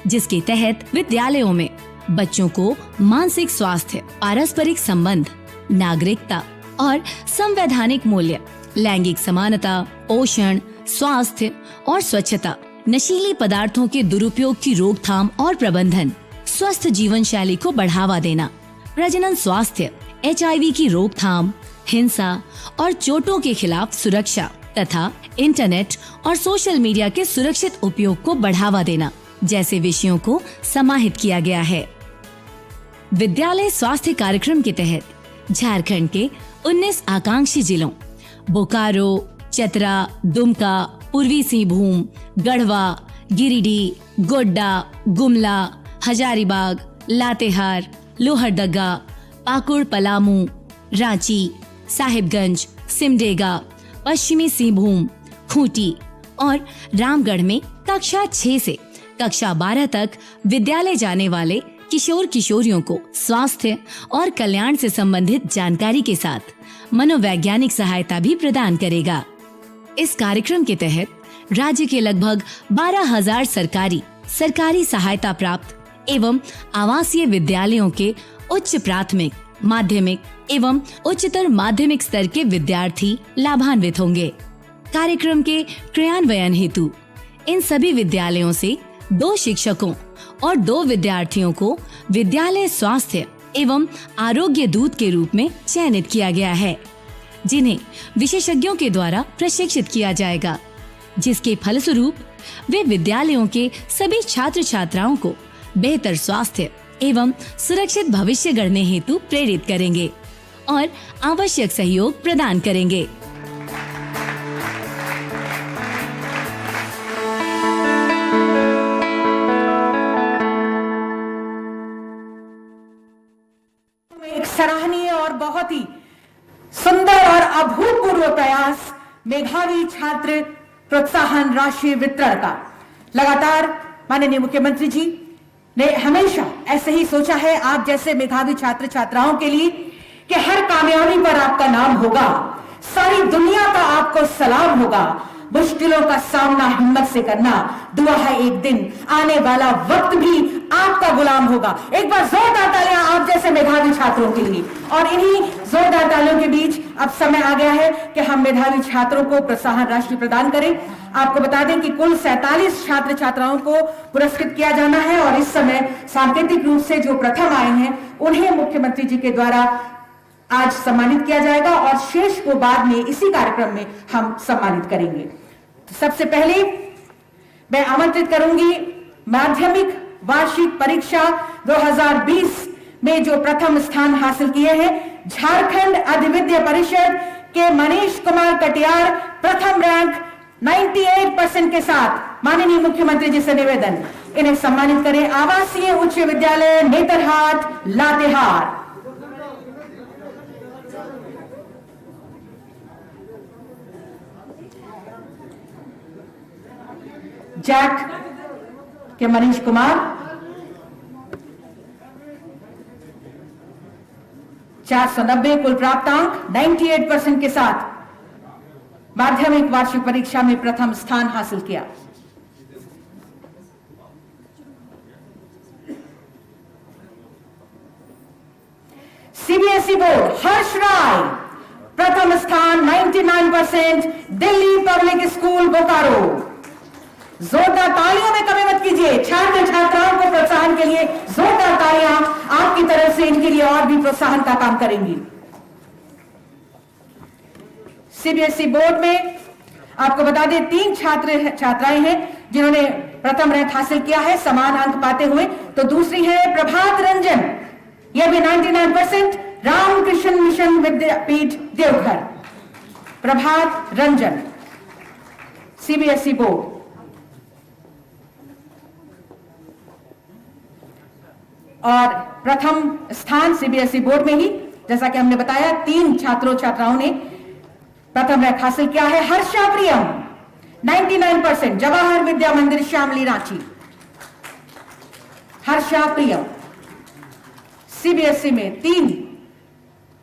जिसके तहत विद्यालयों में बच्चों को मानसिक स्वास्थ्य, पारस्परिक संबंध, नागरिकता और संवैधानिक मूल्य, लैंगिक समानता, पोषण, स्वास्थ्य और स्वच्छता, नशीली पदार्थों के दुरुपयोग की रोकथाम और प्रबंधन, स्वस्थ जीवन शैली को बढ़ावा देना, प्रजनन स्वास्थ्य, HIV की रोकथाम, हिंसा और चोटों के खिलाफ सुरक्षा तथा इंटरनेट और सोशल मीडिया के सुरक्षित उपयोग को बढ़ावा देना जैसे विषयों को समाहित किया गया है। विद्यालय स्वास्थ्य कार्यक्रम के तहत झारखंड के 19 आकांक्षी जिलों बोकारो, चतरा, दुमका, पूर्वी सिंहभूम, गढ़वा, गिरिडीह, गोड्डा, गुमला, हजारीबाग, लातेहार, लोहरदगा, पाकुड़, पलामू, रांची, साहिबगंज, सिमडेगा, पश्चिमी सिंहभूम, खूंटी और रामगढ़ में कक्षा 6 से कक्षा 12 तक विद्यालय जाने वाले किशोर किशोरियों को स्वास्थ्य और कल्याण से संबंधित जानकारी के साथ मनोवैज्ञानिक सहायता भी प्रदान करेगा। इस कार्यक्रम के तहत राज्य के लगभग 12,000 सरकारी सहायता प्राप्त एवं आवासीय विद्यालयों के उच्च प्राथमिक माध्यमिक एवं उच्चतर माध्यमिक स्तर के विद्यार्थी लाभान्वित होंगे। कार्यक्रम के क्रियान्वयन हेतु इन सभी विद्यालयों से 2 शिक्षकों और 2 विद्यार्थियों को विद्यालय स्वास्थ्य एवं आरोग्य दूत के रूप में चयनित किया गया है, जिन्हें विशेषज्ञों के द्वारा प्रशिक्षित किया जाएगा, जिसके फलस्वरूप वे विद्यालयों के सभी छात्र छात्राओं को बेहतर स्वास्थ्य एवं सुरक्षित भविष्य गढ़ने हेतु प्रेरित करेंगे और आवश्यक सहयोग प्रदान करेंगे। एक सराहनीय और बहुत ही सुंदर और अभूतपूर्व प्रयास मेधावी छात्र प्रोत्साहन राशि वितरण का। लगातार माननीय मुख्यमंत्री जी ने हमेशा ऐसे ही सोचा है आप जैसे मेधावी छात्र छात्राओं के लिए कि हर कामयाबी पर आपका नाम होगा, सारी दुनिया का आपको सलाम होगा, मुश्किलों का सामना हिम्मत से करना, दुआ है एक दिन आने वाला वक्त भी आपका गुलाम होगा। एक बार जोरदार तालियां आप जैसे मेधावी छात्रों के लिए। और इन्हीं जोरदार तालियों के बीच अब समय आ गया है कि हम मेधावी छात्रों को प्रोत्साहन राशि प्रदान करें। आपको बता दें कि कुल 47 छात्र छात्राओं को पुरस्कृत किया जाना है और इस समय सांकेतिक रूप से जो प्रथम आए हैं उन्हें मुख्यमंत्री जी के द्वारा आज सम्मानित किया जाएगा और शेष को बाद में इसी कार्यक्रम में हम सम्मानित करेंगे। तो सबसे पहले मैं आमंत्रित करूंगी माध्यमिक वार्षिक परीक्षा 2020 में जो प्रथम स्थान हासिल किए हैं झारखंड अधिविद्य परिषद के मनीष कुमार कटियार, प्रथम रैंक 98% के साथ। माननीय मुख्यमंत्री जी से निवेदन, इन्हें सम्मानित करें। आवासीय उच्च विद्यालय नेतरहाट लातेहार। जैक के मनीष कुमार 490 कुल प्राप्तांक 98% के साथ माध्यमिक वार्षिक परीक्षा में प्रथम स्थान हासिल किया। सीबीएसई बोर्ड हर्ष राय प्रथम स्थान 99%, दिल्ली पब्लिक स्कूल बोकारो। जोरदार तालियों में कमी मत कीजिए। छात्र छात्राओं को प्रोत्साहन के लिए जोरदार तालियां आपकी तरफ से इनके लिए और भी प्रोत्साहन का काम करेंगी। सीबीएसई बोर्ड में आपको बता दें 3 छात्र छात्राएं हैं जिन्होंने प्रथम रैंक हासिल किया है समान अंक पाते हुए। तो दूसरी है प्रभात रंजन, यह भी 99%, रामकृष्ण मिशन विद्यापीठ देवघर। Prabhat Ranjan CBSE board. और प्रथम स्थान सीबीएसई बोर्ड में ही जैसा कि हमने बताया 3 छात्रों छात्राओं ने प्रथम रैंक हासिल किया है। हर्षा प्रियम 99%, जवाहर विद्या मंदिर शामली रांची। हर्षा प्रियम सीबीएसई में 3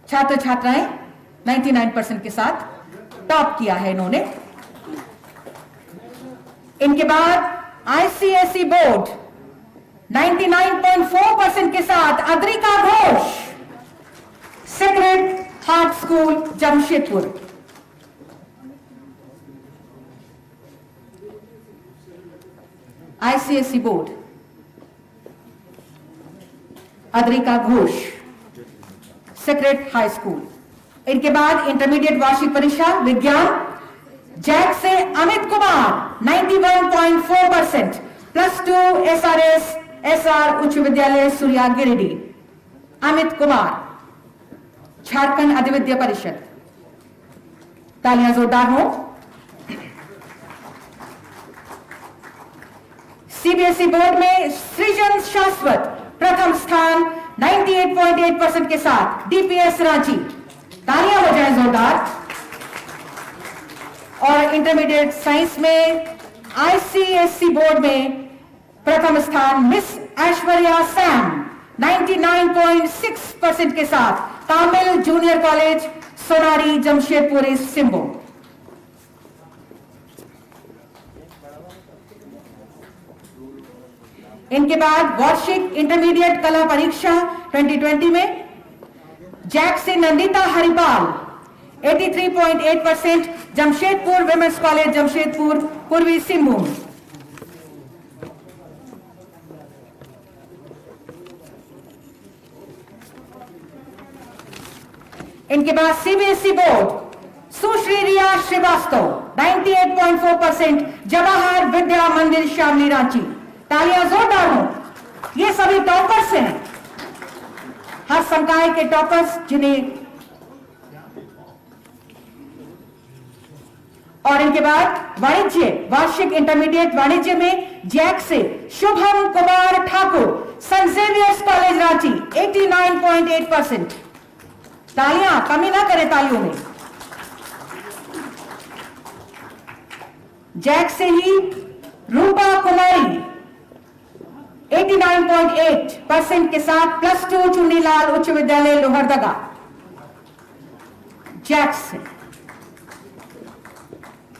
छात्र छात्राएं 99% के साथ टॉप किया है इन्होंने। इनके बाद आईसीएसई बोर्ड 99.4% के साथ Adrika Ghosh, sacred heart school Jamshedpur. ICSE board Adrika Ghosh, sacred high school. इनके बाद इंटरमीडिएट वार्षिक परीक्षा विज्ञान जैक से अमित कुमार 91.4%, +2 एसआरएस एसआर उच्च विद्यालय सूर्या गिरिडीह। अमित कुमार झारखंड अधिविद्य परिषद। तालियां जोरदार हो। सीबीएसई बोर्ड में सृजन शाश्वत प्रथम स्थान 98.8% के साथ डीपीएस रांची। तालियां हो जाए जोरदार। और इंटरमीडिएट साइंस में आईसीएसई बोर्ड में प्रथम स्थान मिस ऐश्वर्या सैम 99.6% के साथ तामिल जूनियर कॉलेज सोनारी जमशेदपुर सिंबो। इनके बाद वार्षिक इंटरमीडिएट कला परीक्षा 2020 में जैक से नंदिता हरिपाल 83.8%, जमशेदपुर विमेंस कॉलेज जमशेदपुर पूर्वी सिंहभूम। इनके बाद सीबीएसई बोर्ड सुश्री रिया श्रीवास्तव 98.4%, जवाहर विद्या मंदिर शामली रांची। तालियां जोरदार हो, ये सभी टॉपर्स हैं, हर संकाय के टॉपर्स जिन्हें। और इनके बाद वाणिज्य वार्षिक इंटरमीडिएट वाणिज्य में जैक से Shubham Kumar Thakur Saint Xavier's college Ranchi 89.8%। तालियां कमी ना करें तालियों में। जैक से ही रूपा कुमारी 89.8% के साथ +2 चुन्नीलाल उच्च विद्यालय लोहरदगा जैक से।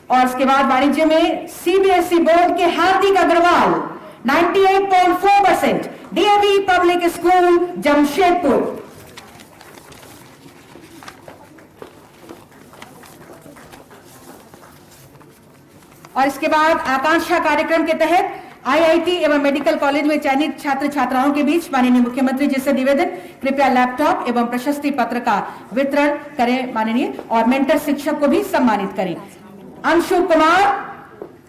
और इसके बाद वाणिज्य में सीबीएसई बोर्ड के Hardik Agarwal 98.4%, DAV public school Jamshedpur. और इसके बाद आकांक्षा कार्यक्रम के तहत आईआईटी एवं मेडिकल कॉलेज में चयनित छात्र छात्राओं के बीच माननीय मुख्यमंत्री जी से निवेदन, कृपया लैपटॉप एवं प्रशस्ति पत्र का वितरण करें माननीय, और मेंटर शिक्षक को भी सम्मानित करें। अंशु कुमार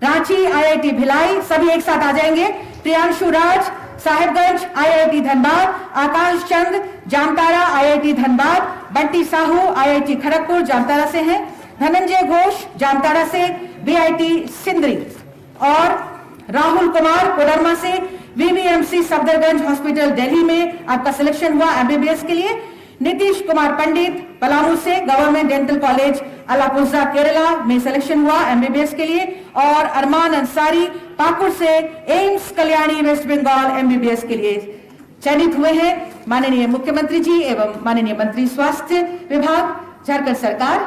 रांची आईआईटी भिलाई, सभी एक साथ आ जाएंगे। प्रियांशु राज साहिबगंज आईआईटी धनबाद, आकाश चंद जामताड़ा आईआईटी धनबाद, बंटी साहू आईआईटी खड़गपुर जामताड़ा से हैं, धनंजय घोष जामताड़ा से बीआईटी सिंदरी, और राहुल कुमार कोडरमा से वीवीएमसी सफदरगंज हॉस्पिटल दिल्ली में आपका सिलेक्शन हुआ एमबीबीएस के लिए। नीतीश कुमार पंडित पलामू से government dental college Alappuzha Kerala में सिलेक्शन हुआ एमबीबीएस के लिए, और अरमान अंसारी पाकुड़ से एम्स कल्याणी वेस्ट बंगाल एमबीबीएस के लिए चयनित हुए हैं। माननीय मुख्यमंत्री जी एवं माननीय मंत्री स्वास्थ्य विभाग झारखंड सरकार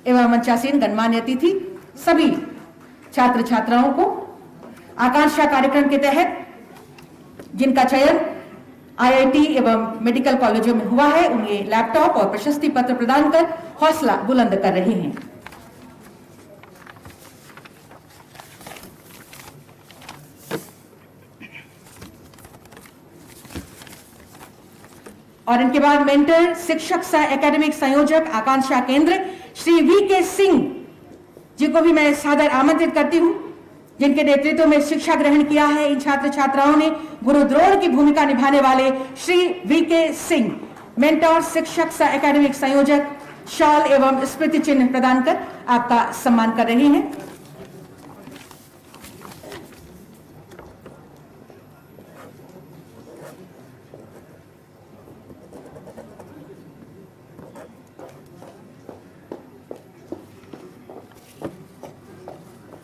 एवं मंचासीन गणमान्य अतिथि सभी छात्र छात्राओं को आकांक्षा कार्यक्रम के तहत जिनका चयन आईआईटी एवं मेडिकल कॉलेजों में हुआ है, उन्हें लैपटॉप और प्रशस्ति पत्र प्रदान कर हौसला बुलंद कर रहे हैं। और इनके बाद मेंटर शिक्षक सह एकेडमिक संयोजक आकांक्षा केंद्र श्री वी.के. सिंह जी को भी मैं सादर आमंत्रित करती हूं, जिनके नेतृत्व में शिक्षा ग्रहण किया है इन छात्र छात्राओं ने। गुरुद्रोण की भूमिका निभाने वाले श्री वी.के. सिंह मेंटर शिक्षक सह एकेडमिक संयोजक शॉल एवं स्मृति चिन्ह प्रदान कर आपका सम्मान कर रहे हैं।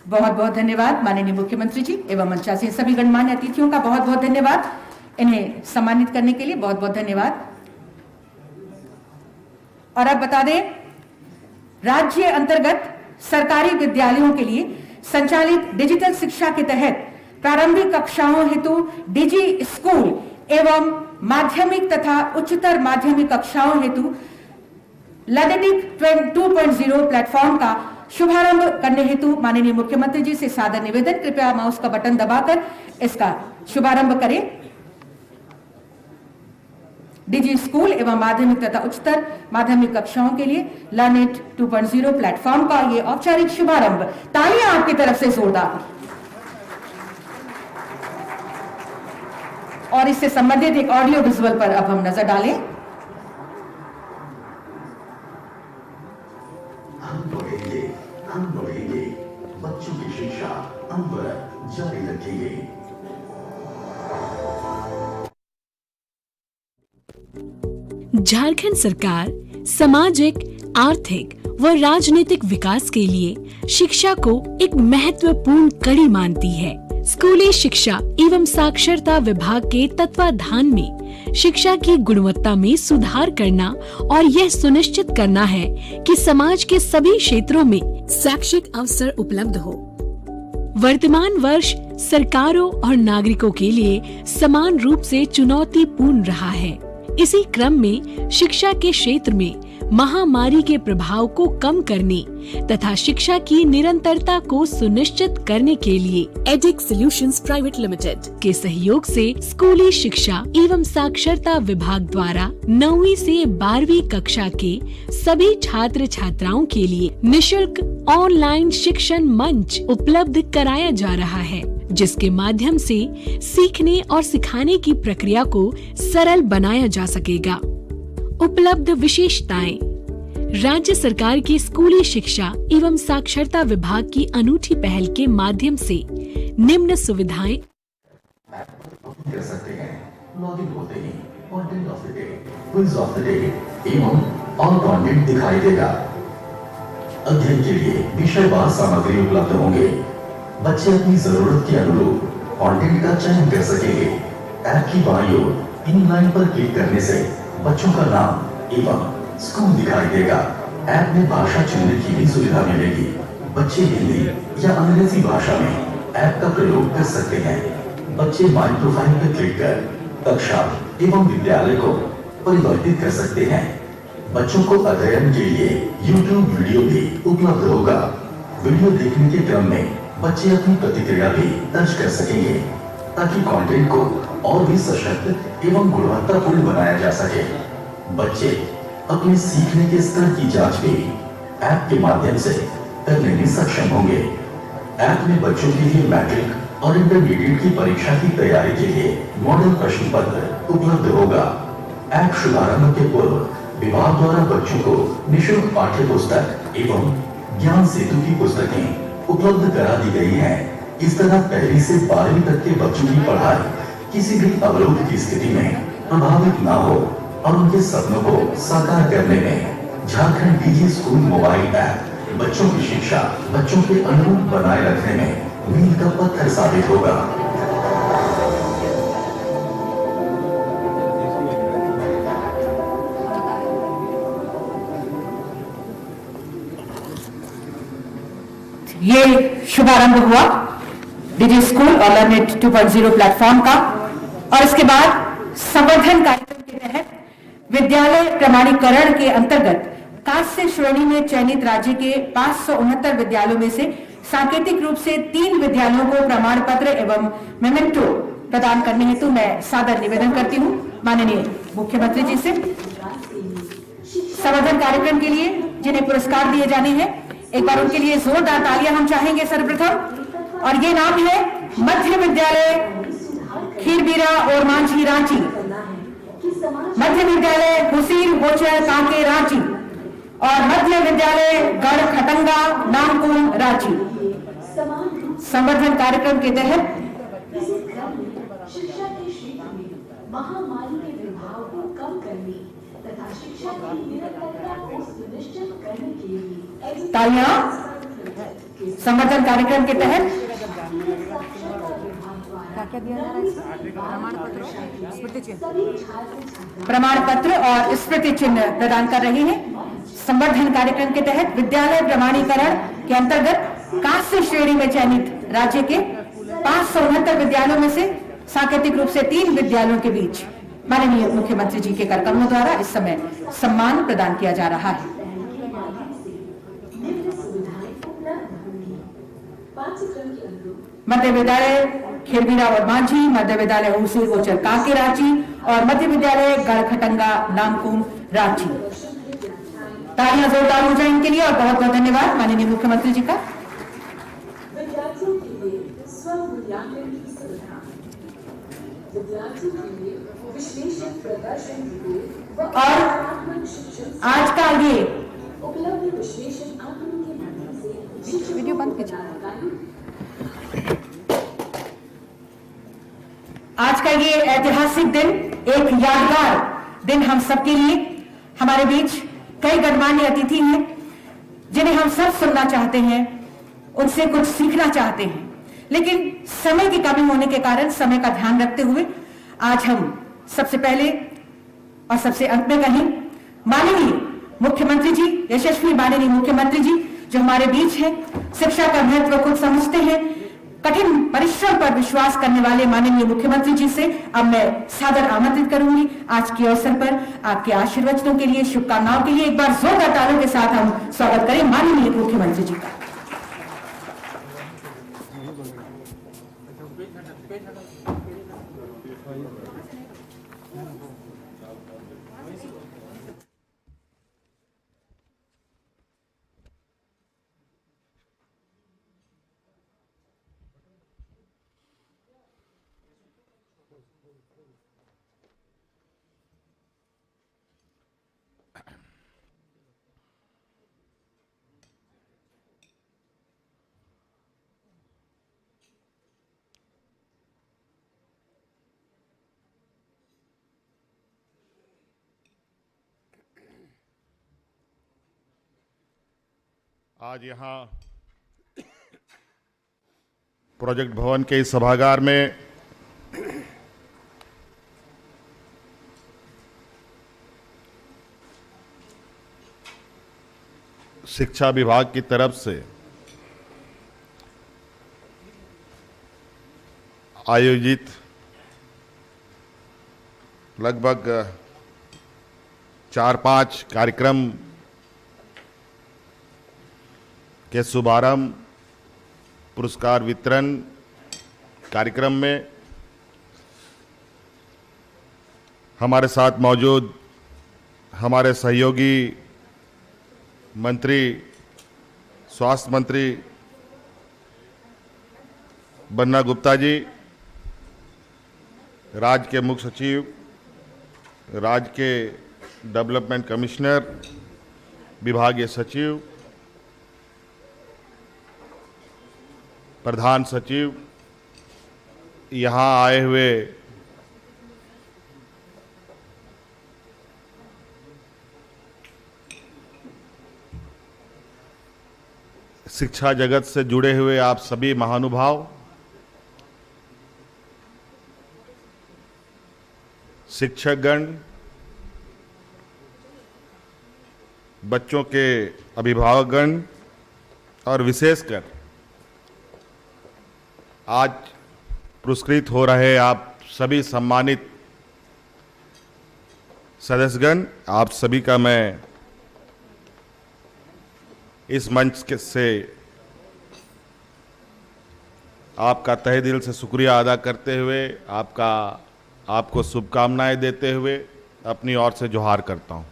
बहुत बहुत धन्यवाद माननीय मुख्यमंत्री जी एवं मंचासीन सभी गणमान्य अतिथियों का बहुत बहुत धन्यवाद। इन्हें सम्मानित करने के लिए बहुत बहुत धन्यवाद। और अब बता दें, राज्य अंतर्गत सरकारी विद्यालयों के लिए संचालित डिजिटल शिक्षा के तहत प्रारंभिक कक्षाओं हेतु डिजी स्कूल एवं माध्यमिक तथा उच्चतर माध्यमिक कक्षाओं हेतु लर्निंग 2.0 प्लेटफॉर्म का शुभारंभ करने हेतु माननीय मुख्यमंत्री जी से सादर निवेदन, कृपया माउस का बटन दबाकर इसका शुभारंभ करें। डिजी स्कूल एवं माध्यमिक तथा उच्चतर माध्यमिक कक्षाओं के लिए लर्निंग 2.0 प्लेटफॉर्म का ये औपचारिक शुभारंभ। तालियां आपकी तरफ से जोरदार। और इससे संबंधित एक ऑडियो विजुअल पर अब हम नजर डालें। हम बढ़ेंगे, बच्चों की शिक्षा अनवरत जारी रखेंगे। झारखंड सरकार सामाजिक, आर्थिक व राजनीतिक विकास के लिए शिक्षा को एक महत्वपूर्ण कड़ी मानती है। स्कूली शिक्षा एवं साक्षरता विभाग के तत्वाधान में शिक्षा की गुणवत्ता में सुधार करना और यह सुनिश्चित करना है कि समाज के सभी क्षेत्रों में शैक्षिक अवसर उपलब्ध हो। वर्तमान वर्ष सरकारों और नागरिकों के लिए समान रूप से चुनौतीपूर्ण रहा है। इसी क्रम में शिक्षा के क्षेत्र में महामारी के प्रभाव को कम करने तथा शिक्षा की निरंतरता को सुनिश्चित करने के लिए एडिक सॉल्यूशंस प्राइवेट लिमिटेड के सहयोग से स्कूली शिक्षा एवं साक्षरता विभाग द्वारा 9वीं से 12वीं कक्षा के सभी छात्र छात्राओं के लिए निशुल्क ऑनलाइन शिक्षण मंच उपलब्ध कराया जा रहा है, जिसके माध्यम से सीखने और सिखाने की प्रक्रिया को सरल बनाया जा सकेगा। उपलब्ध विशेषताएं: राज्य सरकार के स्कूली शिक्षा एवं साक्षरता विभाग की अनूठी पहल के माध्यम से निम्न सुविधाएं कर सकते हैं। लॉगिन होते ही content of the day, quiz of the day एवं ऑल कंटेंट दिखाई देगा। अध्ययन के लिए विषयवार सामग्री उपलब्ध होंगे। बच्चे अपनी जरूरत के अनुरूप कंटेंट का चयन कर सकेंगे। ऐप की बाईं ओर इन लाइन पर क्लिक करने से बच्चों का नाम एवं स्कूल दिखाई देगा। ऐप में भाषा चुनने की भी सुविधा मिलेगी। बच्चे हिंदी या अंग्रेजी भाषा में ऐप का प्रयोग कर सकते हैं। बच्चे माई प्रोफाइल पर क्लिक कर कक्षा एवं विद्यालय को परिवर्तित कर सकते हैं। बच्चों को अध्ययन के लिए YouTube वीडियो भी उपलब्ध होगा। वीडियो देखने के क्रम में बच्चे अपनी प्रतिक्रिया भी दर्ज कर सकेंगे, ताकि कंटेंट को और भी सशक्त एवं गुणवत्तापूर्ण बनाया जा सके। बच्चे अपने सीखने के स्तर की जांच भी ऐप के माध्यम से करने में सक्षम होंगे। ऐप में बच्चों के लिए मैट्रिक और इंटरमीडिएट की परीक्षा की तैयारी के लिए मॉडल प्रश्न पत्र उपलब्ध होगा। ऐप शुभारंभ के पूर्व विभाग द्वारा बच्चों को निःशुल्क पाठ्य पुस्तक एवं ज्ञान सेतु की पुस्तकें उपलब्ध करा दी गई हैं। इस तरह 1वीं से 12वीं तक के बच्चों की पढ़ाई किसी भी अवरोध की स्थिति में प्रभावित न हो और उनके सपनों को साकार करने में Jharkhand DG school mobile app बच्चों की शिक्षा बच्चों के अनुरूप बनाए रखने में मील का पत्थर साबित होगा। ये शुभारंभ हुआ डीजी स्कूल और लर्नेट 2.0 प्लेटफॉर्म का, और इसके बाद संवर्धन कार्यक्रम के तहत विद्यालय प्रमाणीकरण के अंतर्गत कांस्य श्रेणी में चयनित राज्य के 569 विद्यालयों में से सांकेतिक रूप से 3 विद्यालयों को प्रमाण पत्र एवं मेमेंटो प्रदान करने हेतु मैं सादर निवेदन करती हूं माननीय मुख्यमंत्री जी से। संवर्धन कार्यक्रम के लिए जिन्हें पुरस्कार दिए जाने हैं, एक बार उनके लिए जोरदार तालियां हम चाहेंगे सर्वप्रथम। और ये नाम है मध्य विद्यालय खीरबीरा और मांझी रांची, मध्य विद्यालय हुसीर होचर कांके रांची और मध्य विद्यालय गढ़ खटंगा नामकुम रांची। संवर्धन कार्यक्रम के तहत शिक्षा के क्षेत्र में महामारी के प्रभाव को कम करने तथा शिक्षा की निरंतरता को सुनिश्चित करने के लिए तालियां संवर्धन कार्यक्रम के तहत प्रमाण पत्र और स्मृति चिन्ह प्रदान कर रहे हैं। संवर्धन कार्यक्रम के तहत विद्यालय प्रमाणीकरण के अंतर्गत कांस्य श्रेणी में चयनित राज्य के 569 विद्यालयों में से सांकेतिक रूप से 3 विद्यालयों के बीच माननीय मुख्यमंत्री जी के कार्यक्रमों द्वारा इस समय सम्मान प्रदान किया जा रहा है। मध्य विद्यालय खीरबीरा और मांझी, मध्य विद्यालय हुसीर गोचर कांके रांची और मध्य विद्यालय गढ़खटंगा नामकुम रांची। तालियां जोरदार हो जाए इनके लिए और बहुत बहुत धन्यवाद माननीय मुख्यमंत्री जी का। विद्यार्थियों के लिए स्व-मूल्यांकन की सुविधा, विद्यार्थियों के लिए विश्लेषण प्रदर्शन और आज का ये उपलब्ध विश्लेषण आंकड़ों के माध्यम से वीडियो बंद कीजिए। आज का ये ऐतिहासिक दिन, एक यादगार दिन हम सबके लिए। हमारे बीच कई गणमान्य अतिथि हैं जिन्हें हम सब सुनना चाहते हैं, उनसे कुछ सीखना चाहते हैं, लेकिन समय की कमी होने के कारण समय का ध्यान रखते हुए आज हम सबसे पहले और सबसे अंत में कहें माननीय मुख्यमंत्री जी, यशस्वी माननीय मुख्यमंत्री जी जो हमारे बीच हैं, शिक्षा का महत्व खुद समझते हैं, कठिन परिश्रम पर विश्वास करने वाले माननीय मुख्यमंत्री जी से अब मैं सादर आमंत्रित करूंगी आज के अवसर पर आपके आशीर्वचनों के लिए, शुभकामनाओं के लिए एक बार जोरदार तालियों के साथ हम स्वागत करें माननीय मुख्यमंत्री जी का। आज यहाँ प्रोजेक्ट भवन के इस सभागार में शिक्षा विभाग की तरफ से आयोजित लगभग 4-5 कार्यक्रम के शुभारंभ, पुरस्कार वितरण कार्यक्रम में हमारे साथ मौजूद हमारे सहयोगी मंत्री, स्वास्थ्य मंत्री बन्ना गुप्ता जी, राज्य के मुख्य सचिव, राज्य के डेवलपमेंट कमिश्नर, विभागीय सचिव, प्रधान सचिव, यहाँ आए हुए शिक्षा जगत से जुड़े हुए आप सभी महानुभाव, शिक्षकगण, बच्चों के अभिभावकगण और विशेषकर आज पुरस्कृत हो रहे आप सभी सम्मानित सदस्यगण, आप सभी का मैं इस मंच से आपका तहे दिल से शुक्रिया अदा करते हुए आपको शुभकामनाएं देते हुए अपनी ओर से जोहार करता हूं।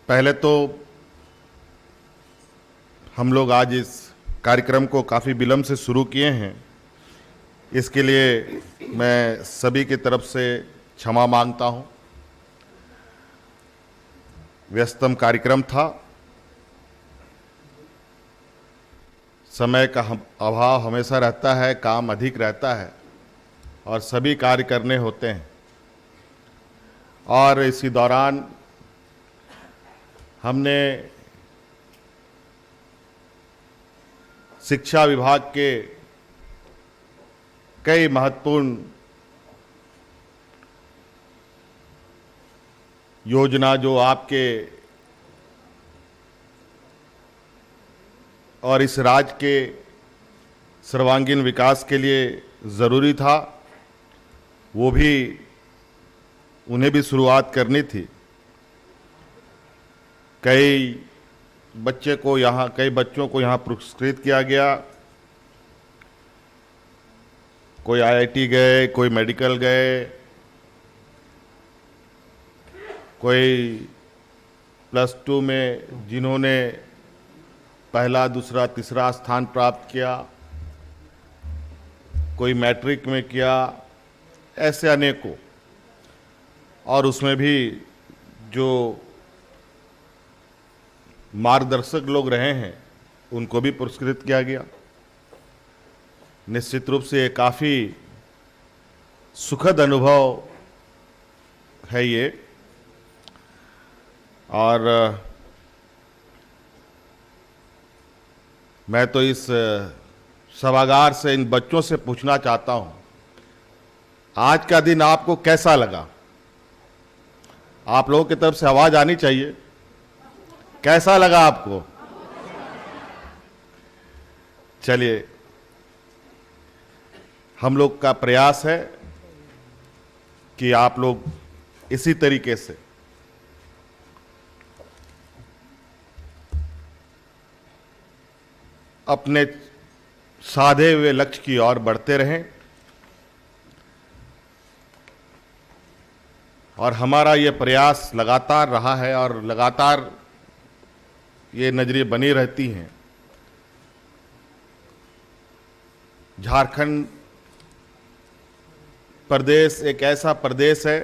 पहले तो हम लोग आज इस कार्यक्रम को काफ़ी विलंब से शुरू किए हैं, इसके लिए मैं सभी की तरफ से क्षमा मांगता हूं। व्यस्तम कार्यक्रम था, समय का अभाव हमेशा रहता है, काम अधिक रहता है और सभी कार्य करने होते हैं। और इसी दौरान हमने शिक्षा विभाग के कई महत्वपूर्ण योजना जो आपके और इस राज्य के सर्वांगीण विकास के लिए ज़रूरी था, वो भी उन्हें भी शुरुआत करनी थी। कई बच्चों को यहाँ पुरस्कृत किया गया, कोई आईआईटी गए, कोई मेडिकल गए, कोई +2 में जिन्होंने पहला, दूसरा, तीसरा स्थान प्राप्त किया, कोई मैट्रिक में किया, ऐसे अनेकों। और उसमें भी जो मार्गदर्शक लोग रहे हैं उनको भी पुरस्कृत किया गया। निश्चित रूप से काफ़ी सुखद अनुभव है ये। और मैं तो इस सभागार से इन बच्चों से पूछना चाहता हूं, आज का दिन आपको कैसा लगा? आप लोगों की तरफ से आवाज़ आनी चाहिए। कैसा लगा आपको? चलिए, हम लोग का प्रयास है कि आप लोग इसी तरीके से अपने साधे हुए लक्ष्य की ओर बढ़ते रहें और हमारा ये प्रयास लगातार रहा है और लगातार ये नजरें बनी रहती हैं। झारखंड प्रदेश एक ऐसा प्रदेश है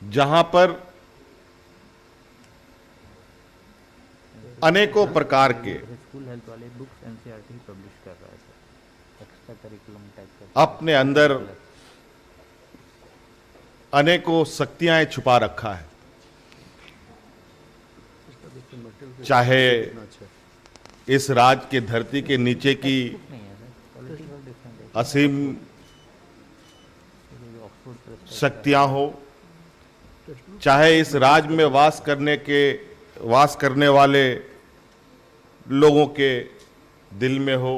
जहां पर अनेकों प्रकार के स्कूल हेल्थ वाले बुक्स एनसीईआरटी पब्लिश कर रहा है सर, एक्स्ट्रा करिकुलम टाइप का अपने अंदर अनेकों शक्तियां छुपा रखा है। चाहे इस राज्य के धरती के नीचे की असीम शक्तियां हो, चाहे इस राज्य में वास करने वाले लोगों के दिल में हो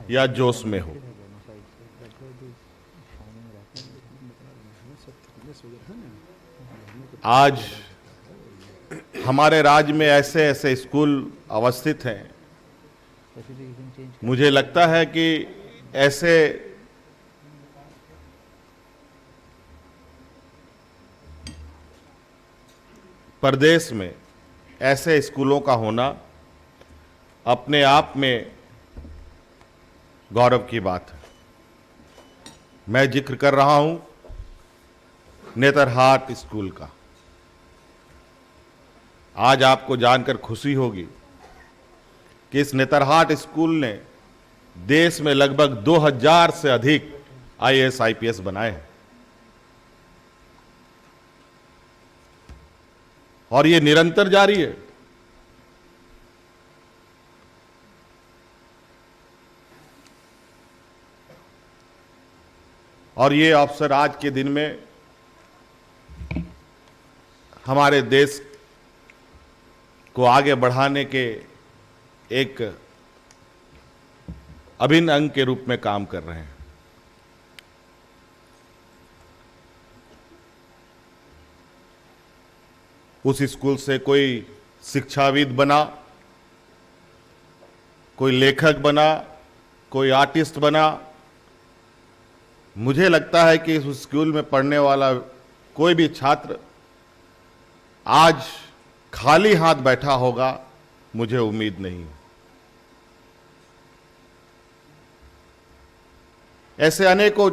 या जोश में हो। आज हमारे राज्य में ऐसे ऐसे स्कूल अवस्थित हैं, मुझे लगता है कि ऐसे प्रदेश में ऐसे स्कूलों का होना अपने आप में गौरव की बात है। मैं जिक्र कर रहा हूं नेतरहाट स्कूल का। आज आपको जानकर खुशी होगी कि इस नेतरहाट स्कूल ने देश में लगभग 2000 से अधिक आईएएस आईपीएस बनाए हैं और ये निरंतर जारी है। और ये अवसर आज के दिन में हमारे देश को आगे बढ़ाने के एक अभिन्न अंग के रूप में काम कर रहे हैं। उस स्कूल से कोई शिक्षाविद बना, कोई लेखक बना, कोई आर्टिस्ट बना। मुझे लगता है कि उस स्कूल में पढ़ने वाला कोई भी छात्र आज खाली हाथ बैठा होगा, मुझे उम्मीद नहीं है। ऐसे अनेकों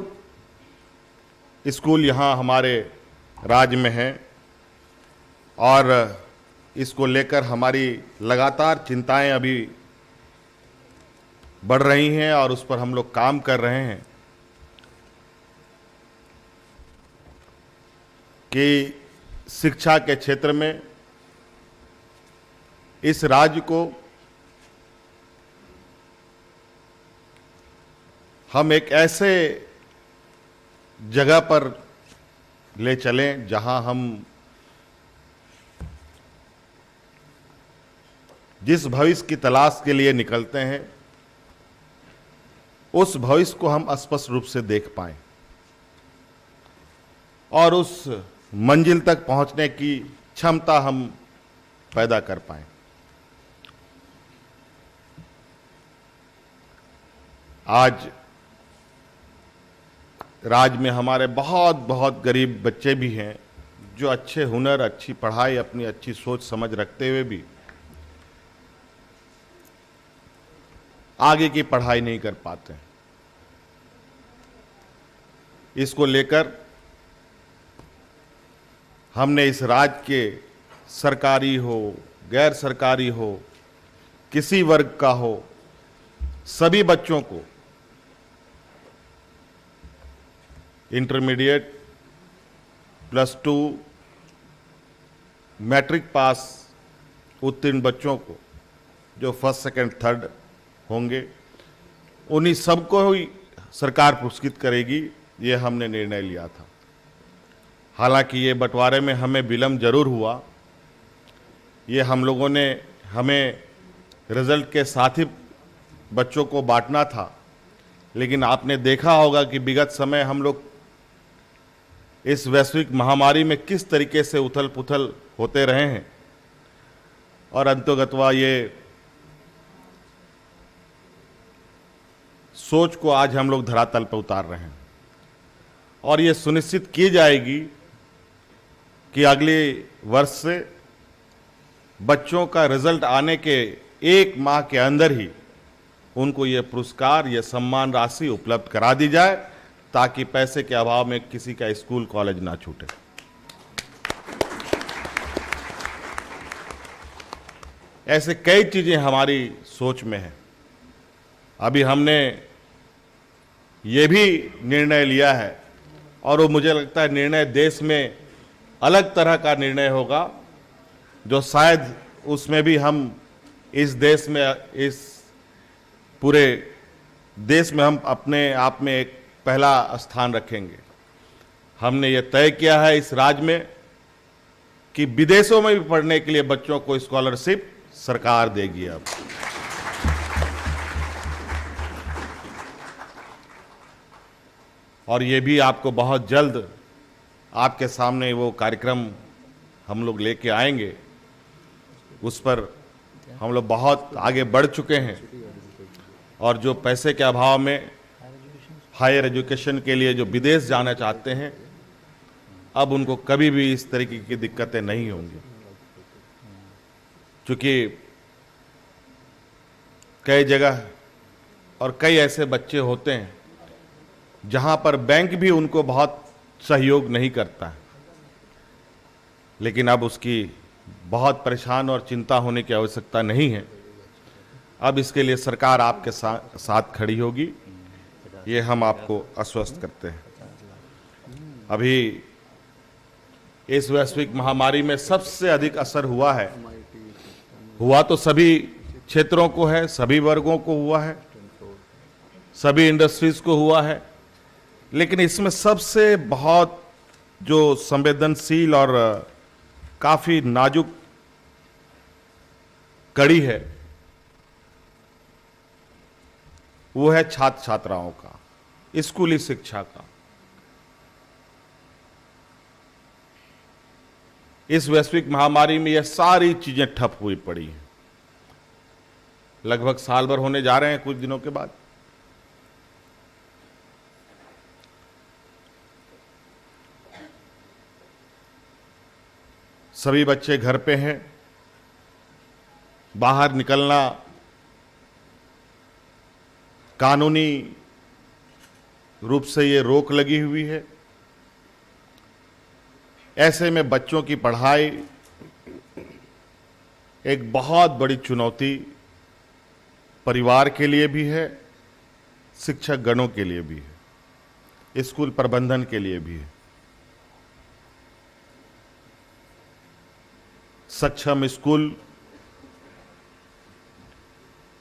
स्कूल यहां हमारे राज्य में हैं और इसको लेकर हमारी लगातार चिंताएं अभी बढ़ रही हैं और उस पर हम लोग काम कर रहे हैं कि शिक्षा के क्षेत्र में इस राज्य को हम एक ऐसे जगह पर ले चलें जहां हम जिस भविष्य की तलाश के लिए निकलते हैं उस भविष्य को हम स्पष्ट रूप से देख पाएं और उस मंजिल तक पहुंचने की क्षमता हम पैदा कर पाएं। आज राज्य में हमारे बहुत बहुत गरीब बच्चे भी हैं जो अच्छे हुनर, अच्छी पढ़ाई, अपनी अच्छी सोच समझ रखते हुए भी आगे की पढ़ाई नहीं कर पाते हैं। इसको लेकर हमने इस राज्य के सरकारी हो, गैर सरकारी हो, किसी वर्ग का हो, सभी बच्चों को इंटरमीडिएट, +2, मैट्रिक पास उत्तीर्ण बच्चों को जो फर्स्ट, सेकंड, थर्ड होंगे, उन्हीं सबको ही सरकार पुरस्कृत करेगी, ये हमने निर्णय लिया था। हालांकि ये बंटवारे में हमें विलम्ब जरूर हुआ, ये हम लोगों ने हमें रिजल्ट के साथ ही बच्चों को बांटना था, लेकिन आपने देखा होगा कि विगत समय हम लोग इस वैश्विक महामारी में किस तरीके से उथल पुथल होते रहे हैं और अंतोगत्वा ये सोच को आज हम लोग धरातल पर उतार रहे हैं और ये सुनिश्चित की जाएगी कि अगले वर्ष से बच्चों का रिजल्ट आने के 1 माह के अंदर ही उनको ये पुरस्कार, ये सम्मान राशि उपलब्ध करा दी जाए ताकि पैसे के अभाव में किसी का स्कूल कॉलेज ना छूटे। ऐसे कई चीजें हमारी सोच में हैं। अभी हमने ये भी निर्णय लिया है और वो मुझे लगता है निर्णय देश में अलग तरह का निर्णय होगा, जो शायद उसमें भी हम इस देश में, इस पूरे देश में हम अपने आप में एक पहला स्थान रखेंगे। हमने ये तय किया है इस राज्य में कि विदेशों में भी पढ़ने के लिए बच्चों को स्कॉलरशिप सरकार देगी। अब और ये भी आपको बहुत जल्द आपके सामने वो कार्यक्रम हम लोग लेके आएंगे। उस पर हम लोग बहुत आगे बढ़ चुके हैं और जो पैसे के अभाव में हायर एजुकेशन के लिए जो विदेश जाना चाहते हैं, अब उनको कभी भी इस तरीके की दिक्कतें नहीं होंगी, क्योंकि कई जगह और कई ऐसे बच्चे होते हैं जहां पर बैंक भी उनको बहुत सहयोग नहीं करता है, लेकिन अब उसकी बहुत परेशान और चिंता होने की आवश्यकता नहीं है। अब इसके लिए सरकार आपके साथ खड़ी होगी, ये हम आपको आश्वस्त करते हैं। अभी इस वैश्विक महामारी में सबसे अधिक असर हुआ तो सभी क्षेत्रों को है, सभी वर्गों को हुआ है, सभी इंडस्ट्रीज को हुआ है, लेकिन इसमें सबसे बहुत जो संवेदनशील और काफी नाजुक कड़ी है वो है छात्र छात्राओं का, स्कूली शिक्षा का। इस वैश्विक महामारी में यह सारी चीजें ठप हुई पड़ी हैं। लगभग साल भर होने जा रहे हैं कुछ दिनों के बाद। सभी बच्चे घर पे हैं, बाहर निकलना कानूनी रूप से ये रोक लगी हुई है। ऐसे में बच्चों की पढ़ाई एक बहुत बड़ी चुनौती परिवार के लिए भी है, शिक्षक गणों के लिए भी है, स्कूल प्रबंधन के लिए भी है। सक्षम स्कूल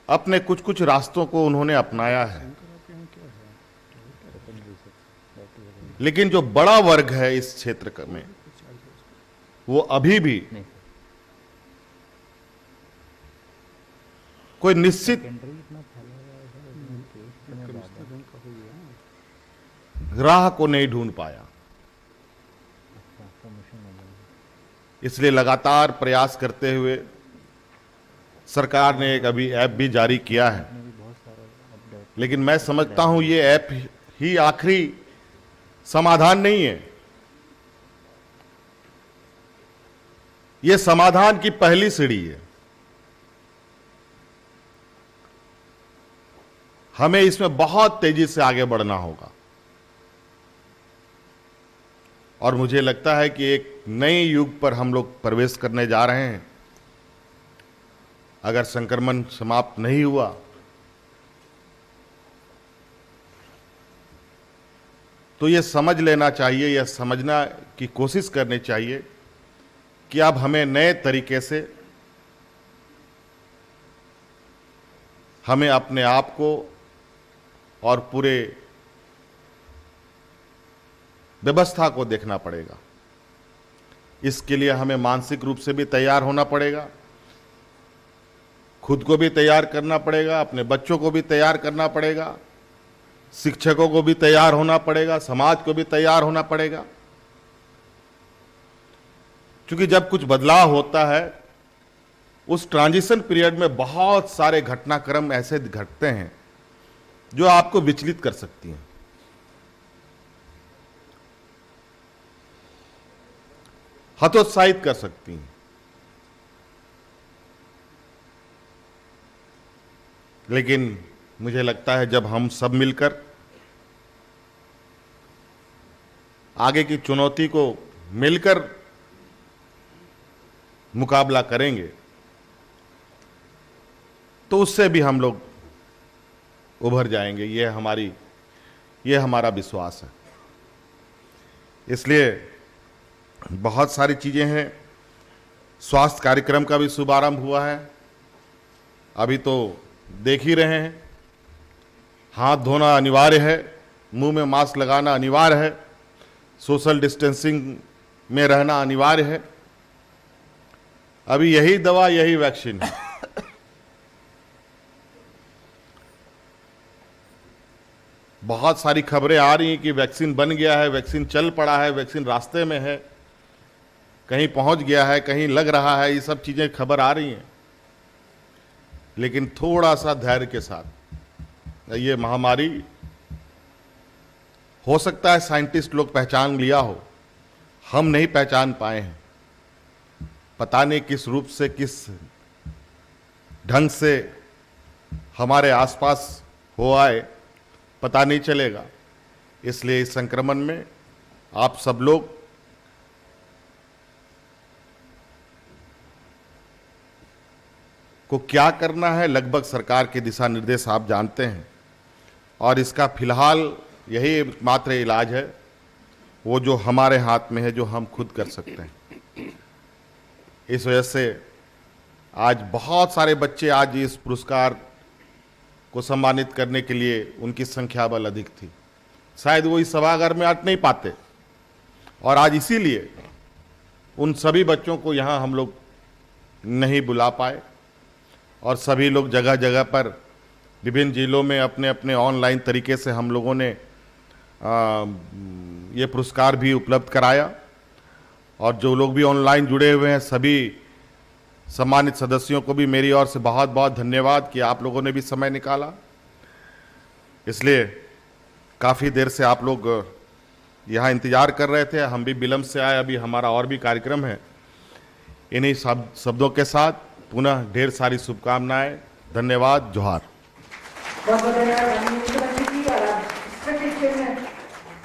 अपने कुछ कुछ रास्तों को उन्होंने अपनाया है, लेकिन जो बड़ा वर्ग है इस क्षेत्र में वो अभी भी कोई निश्चित राह को नहीं ढूंढ पाया। इसलिए लगातार प्रयास करते हुए सरकार ने एक अभी ऐप भी जारी किया है, लेकिन मैं समझता हूं ये ऐप ही आखिरी समाधान नहीं है। ये समाधान की पहली सीढ़ी है। हमें इसमें बहुत तेजी से आगे बढ़ना होगा और मुझे लगता है कि एक नए युग पर हम लोग प्रवेश करने जा रहे हैं। अगर संक्रमण समाप्त नहीं हुआ तो ये समझ लेना चाहिए, यह समझना की कोशिश करनी चाहिए कि अब हमें नए तरीके से हमें अपने आप को और पूरे व्यवस्था को देखना पड़ेगा। इसके लिए हमें मानसिक रूप से भी तैयार होना पड़ेगा, खुद को भी तैयार करना पड़ेगा, अपने बच्चों को भी तैयार करना पड़ेगा, शिक्षकों को भी तैयार होना पड़ेगा, समाज को भी तैयार होना पड़ेगा। क्योंकि जब कुछ बदलाव होता है उस ट्रांजिशन पीरियड में बहुत सारे घटनाक्रम ऐसे घटते हैं जो आपको विचलित कर सकती हैं। हतोत्साहित कर सकती हैं। लेकिन मुझे लगता है जब हम सब मिलकर आगे की चुनौती को मिलकर मुकाबला करेंगे तो उससे भी हम लोग उभर जाएंगे। ये हमारा विश्वास है। इसलिए बहुत सारी चीजें हैं। स्वास्थ्य कार्यक्रम का भी शुभारंभ हुआ है। अभी तो देख ही रहे हैं, हाथ धोना अनिवार्य है, मुंह में मास्क लगाना अनिवार्य है, सोशल डिस्टेंसिंग में रहना अनिवार्य है। अभी यही दवा, यही वैक्सीन है। बहुत सारी खबरें आ रही हैं कि वैक्सीन बन गया है, वैक्सीन चल पड़ा है, वैक्सीन रास्ते में है, कहीं पहुंच गया है, कहीं लग रहा है, ये सब चीजें खबर आ रही हैं। लेकिन थोड़ा सा धैर्य के साथ ये महामारी, हो सकता है साइंटिस्ट लोग पहचान लिया हो, हम नहीं पहचान पाए हैं। पता नहीं किस रूप से, किस ढंग से हमारे आसपास हो आए, पता नहीं चलेगा। इसलिए इस संक्रमण में आप सब लोग को क्या करना है, लगभग सरकार के दिशा निर्देश आप जानते हैं। और इसका फिलहाल यही मात्र इलाज है, वो जो हमारे हाथ में है, जो हम खुद कर सकते हैं। इस वजह से आज बहुत सारे बच्चे आज इस पुरस्कार को सम्मानित करने के लिए उनकी संख्या बल अधिक थी। शायद वो इस सभागार में अट नहीं पाते, और आज इसीलिए उन सभी बच्चों को यहाँ हम लोग नहीं बुला पाए। और सभी लोग जगह जगह पर विभिन्न जिलों में अपने अपने ऑनलाइन तरीके से हम लोगों ने ये पुरस्कार भी उपलब्ध कराया। और जो लोग भी ऑनलाइन जुड़े हुए हैं, सभी सम्मानित सदस्यों को भी मेरी ओर से बहुत बहुत धन्यवाद कि आप लोगों ने भी समय निकाला। इसलिए काफ़ी देर से आप लोग यहाँ इंतज़ार कर रहे थे, हम भी विलम्ब से आए। अभी हमारा और भी कार्यक्रम है। इन्हीं शब्दों के साथ पुनः ढेर सारी शुभकामनाएं। धन्यवाद। जोहार। बहुत बहुत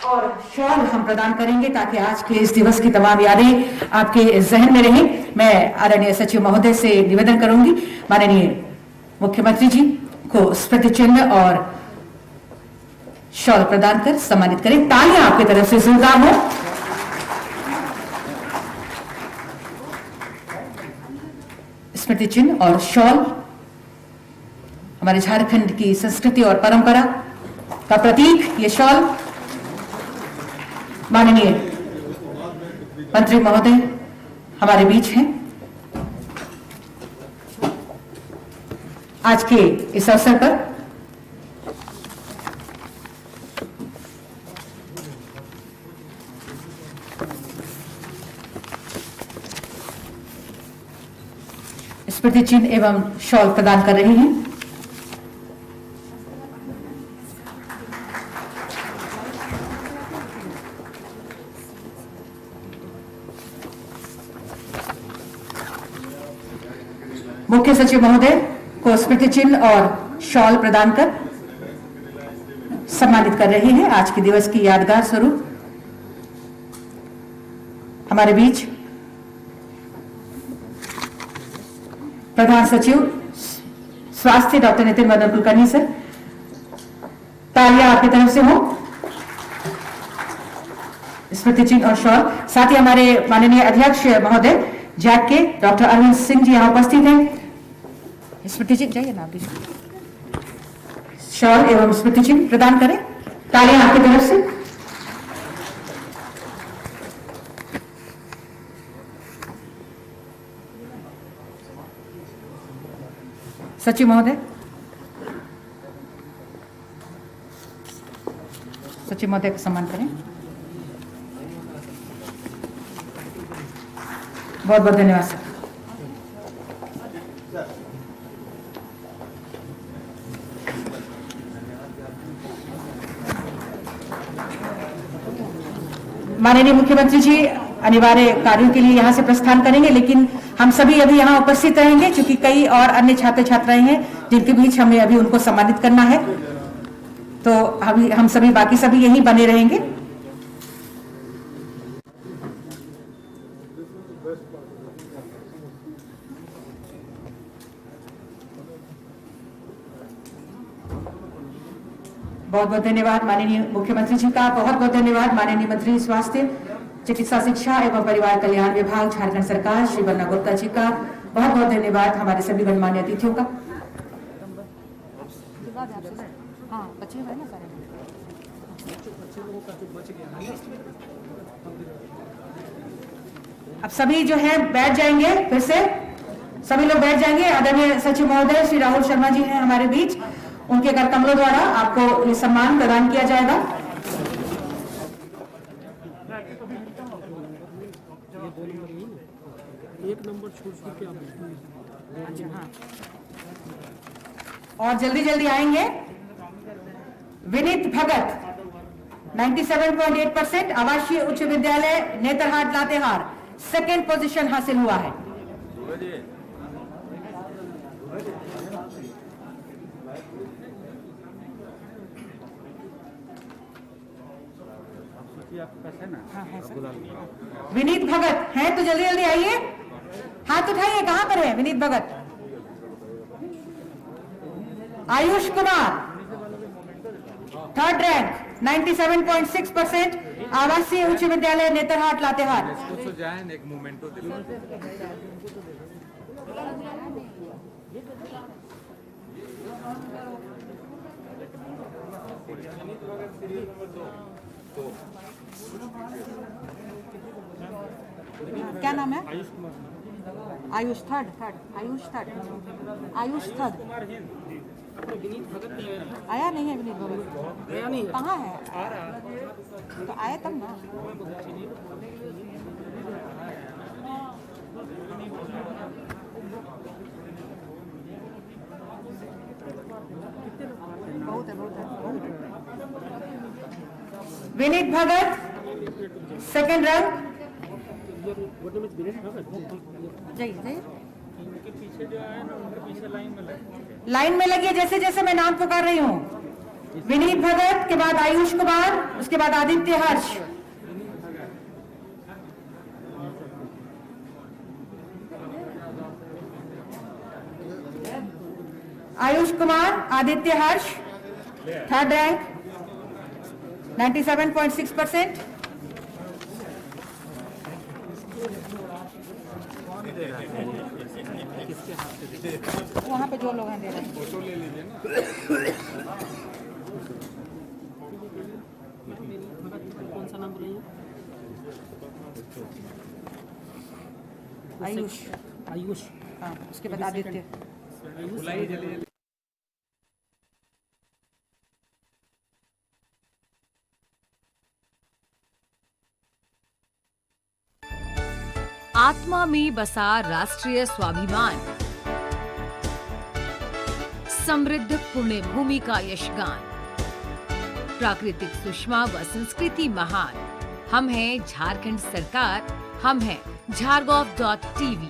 और शॉल हम प्रदान करेंगे ताकि आज के इस दिवस की तमाम यादें आपके जहन में रहें। मैं आदरणीय सचिव महोदय से निवेदन करूंगी, माननीय मुख्यमंत्री जी को स्मृति चिन्ह और शॉल प्रदान कर सम्मानित करें। तालियां आपकी तरफ से जोरदार हो। स्मृति चिन्ह और शॉल हमारे झारखंड की संस्कृति और परंपरा का प्रतीक। ये शॉल माननीय मंत्री महोदय हमारे बीच हैं। आज के इस अवसर पर स्मृति चिन्ह एवं शॉल प्रदान कर रहे हैं। मुख्य सचिव महोदय को स्मृति चिन्ह और शॉल प्रदान कर सम्मानित कर रहे हैं। आज के दिवस की यादगार स्वरूप हमारे बीच प्रधान सचिव स्वास्थ्य डॉक्टर नितिन मदन कुलकर्णी सर, तालियां आपकी तरफ से हो। स्मृति चिन्ह और शॉल, साथ ही हमारे माननीय अध्यक्ष महोदय जैक के डॉक्टर अरविंद सिंह जी यहाँ उपस्थित हैं। स्मृति चिन्ह चाहिए ना, शॉल एवं स्मृति चिन्ह प्रदान करें। तालियां आपकी तरफ से। सचिव महोदय, सचिव महोदय का सम्मान करें। बहुत बहुत धन्यवाद सर। माननीय मुख्यमंत्री जी अनिवार्य कार्यों के लिए यहाँ से प्रस्थान करेंगे, लेकिन हम सभी अभी यहाँ उपस्थित रहेंगे क्योंकि कई और अन्य छात्र छात्राएं हैं जिनके बीच हमें अभी उनको सम्मानित करना है, तो हम सभी बाकी सभी यहीं बने रहेंगे। बहुत बहुत धन्यवाद माननीय मुख्यमंत्री जी का। बहुत बहुत धन्यवाद माननीय मंत्री स्वास्थ्य, चिकित्सा शिक्षा एवं परिवार कल्याण विभाग झारखंड सरकार श्री बन्ना गुप्ता जी का। बहुत बहुत धन्यवाद हमारे सभी गणमान्य अतिथियों का। अब सभी जो है बैठ जाएंगे, फिर से सभी लोग बैठ जाएंगे। आदरणीय सचिव महोदय श्री राहुल शर्मा जी हैं हमारे बीच, उनके कर कमलों द्वारा आपको ये सम्मान प्रदान किया जाएगा। एक नंबर छोड़ के और जल्दी जल्दी आएंगे। विनीत भगत 97.8% आवासीय उच्च विद्यालय नेतरहाट लातेहार, सेकेंड पोजीशन हासिल हुआ है। विनीत भगत हैं तो जल्दी जल्दी आइए, हाथ उठाइए। कहां पर है विनीत भगत? आयुष कुमार थर्ड रैंक 97.6% आवासीय उच्च विद्यालय नेतरहाट लातेहार। एक मोमेंटो क्या नाम है? आयुष थर्ड आया नहीं है विनीत भगत? कहाँ है? तो आए तब ना। बहुत है। विनीत भगत सेकेंड रैंक। लाइन में लगी जैसे जैसे मैं नाम पुकार रही हूँ। विनीत भगत के बाद आयुष कुमार, उसके बाद आदित्य हर्ष। आयुष कुमार, आदित्य हर्ष थर्ड रैंक 97.6%। वहाँ पे जो लोग हैं दे रहे हैं। फोटो ले लीजिए ना। कौन सा नाम बोलिए? आयुष हाँ, उसके बाद आदित्य। आत्मा में बसा राष्ट्रीय स्वाभिमान, समृद्ध पुण्य भूमि का यशगान, प्राकृतिक सुषमा व संस्कृति महान। हम हैं झारखंड सरकार, हम हैं झारगोव.tv।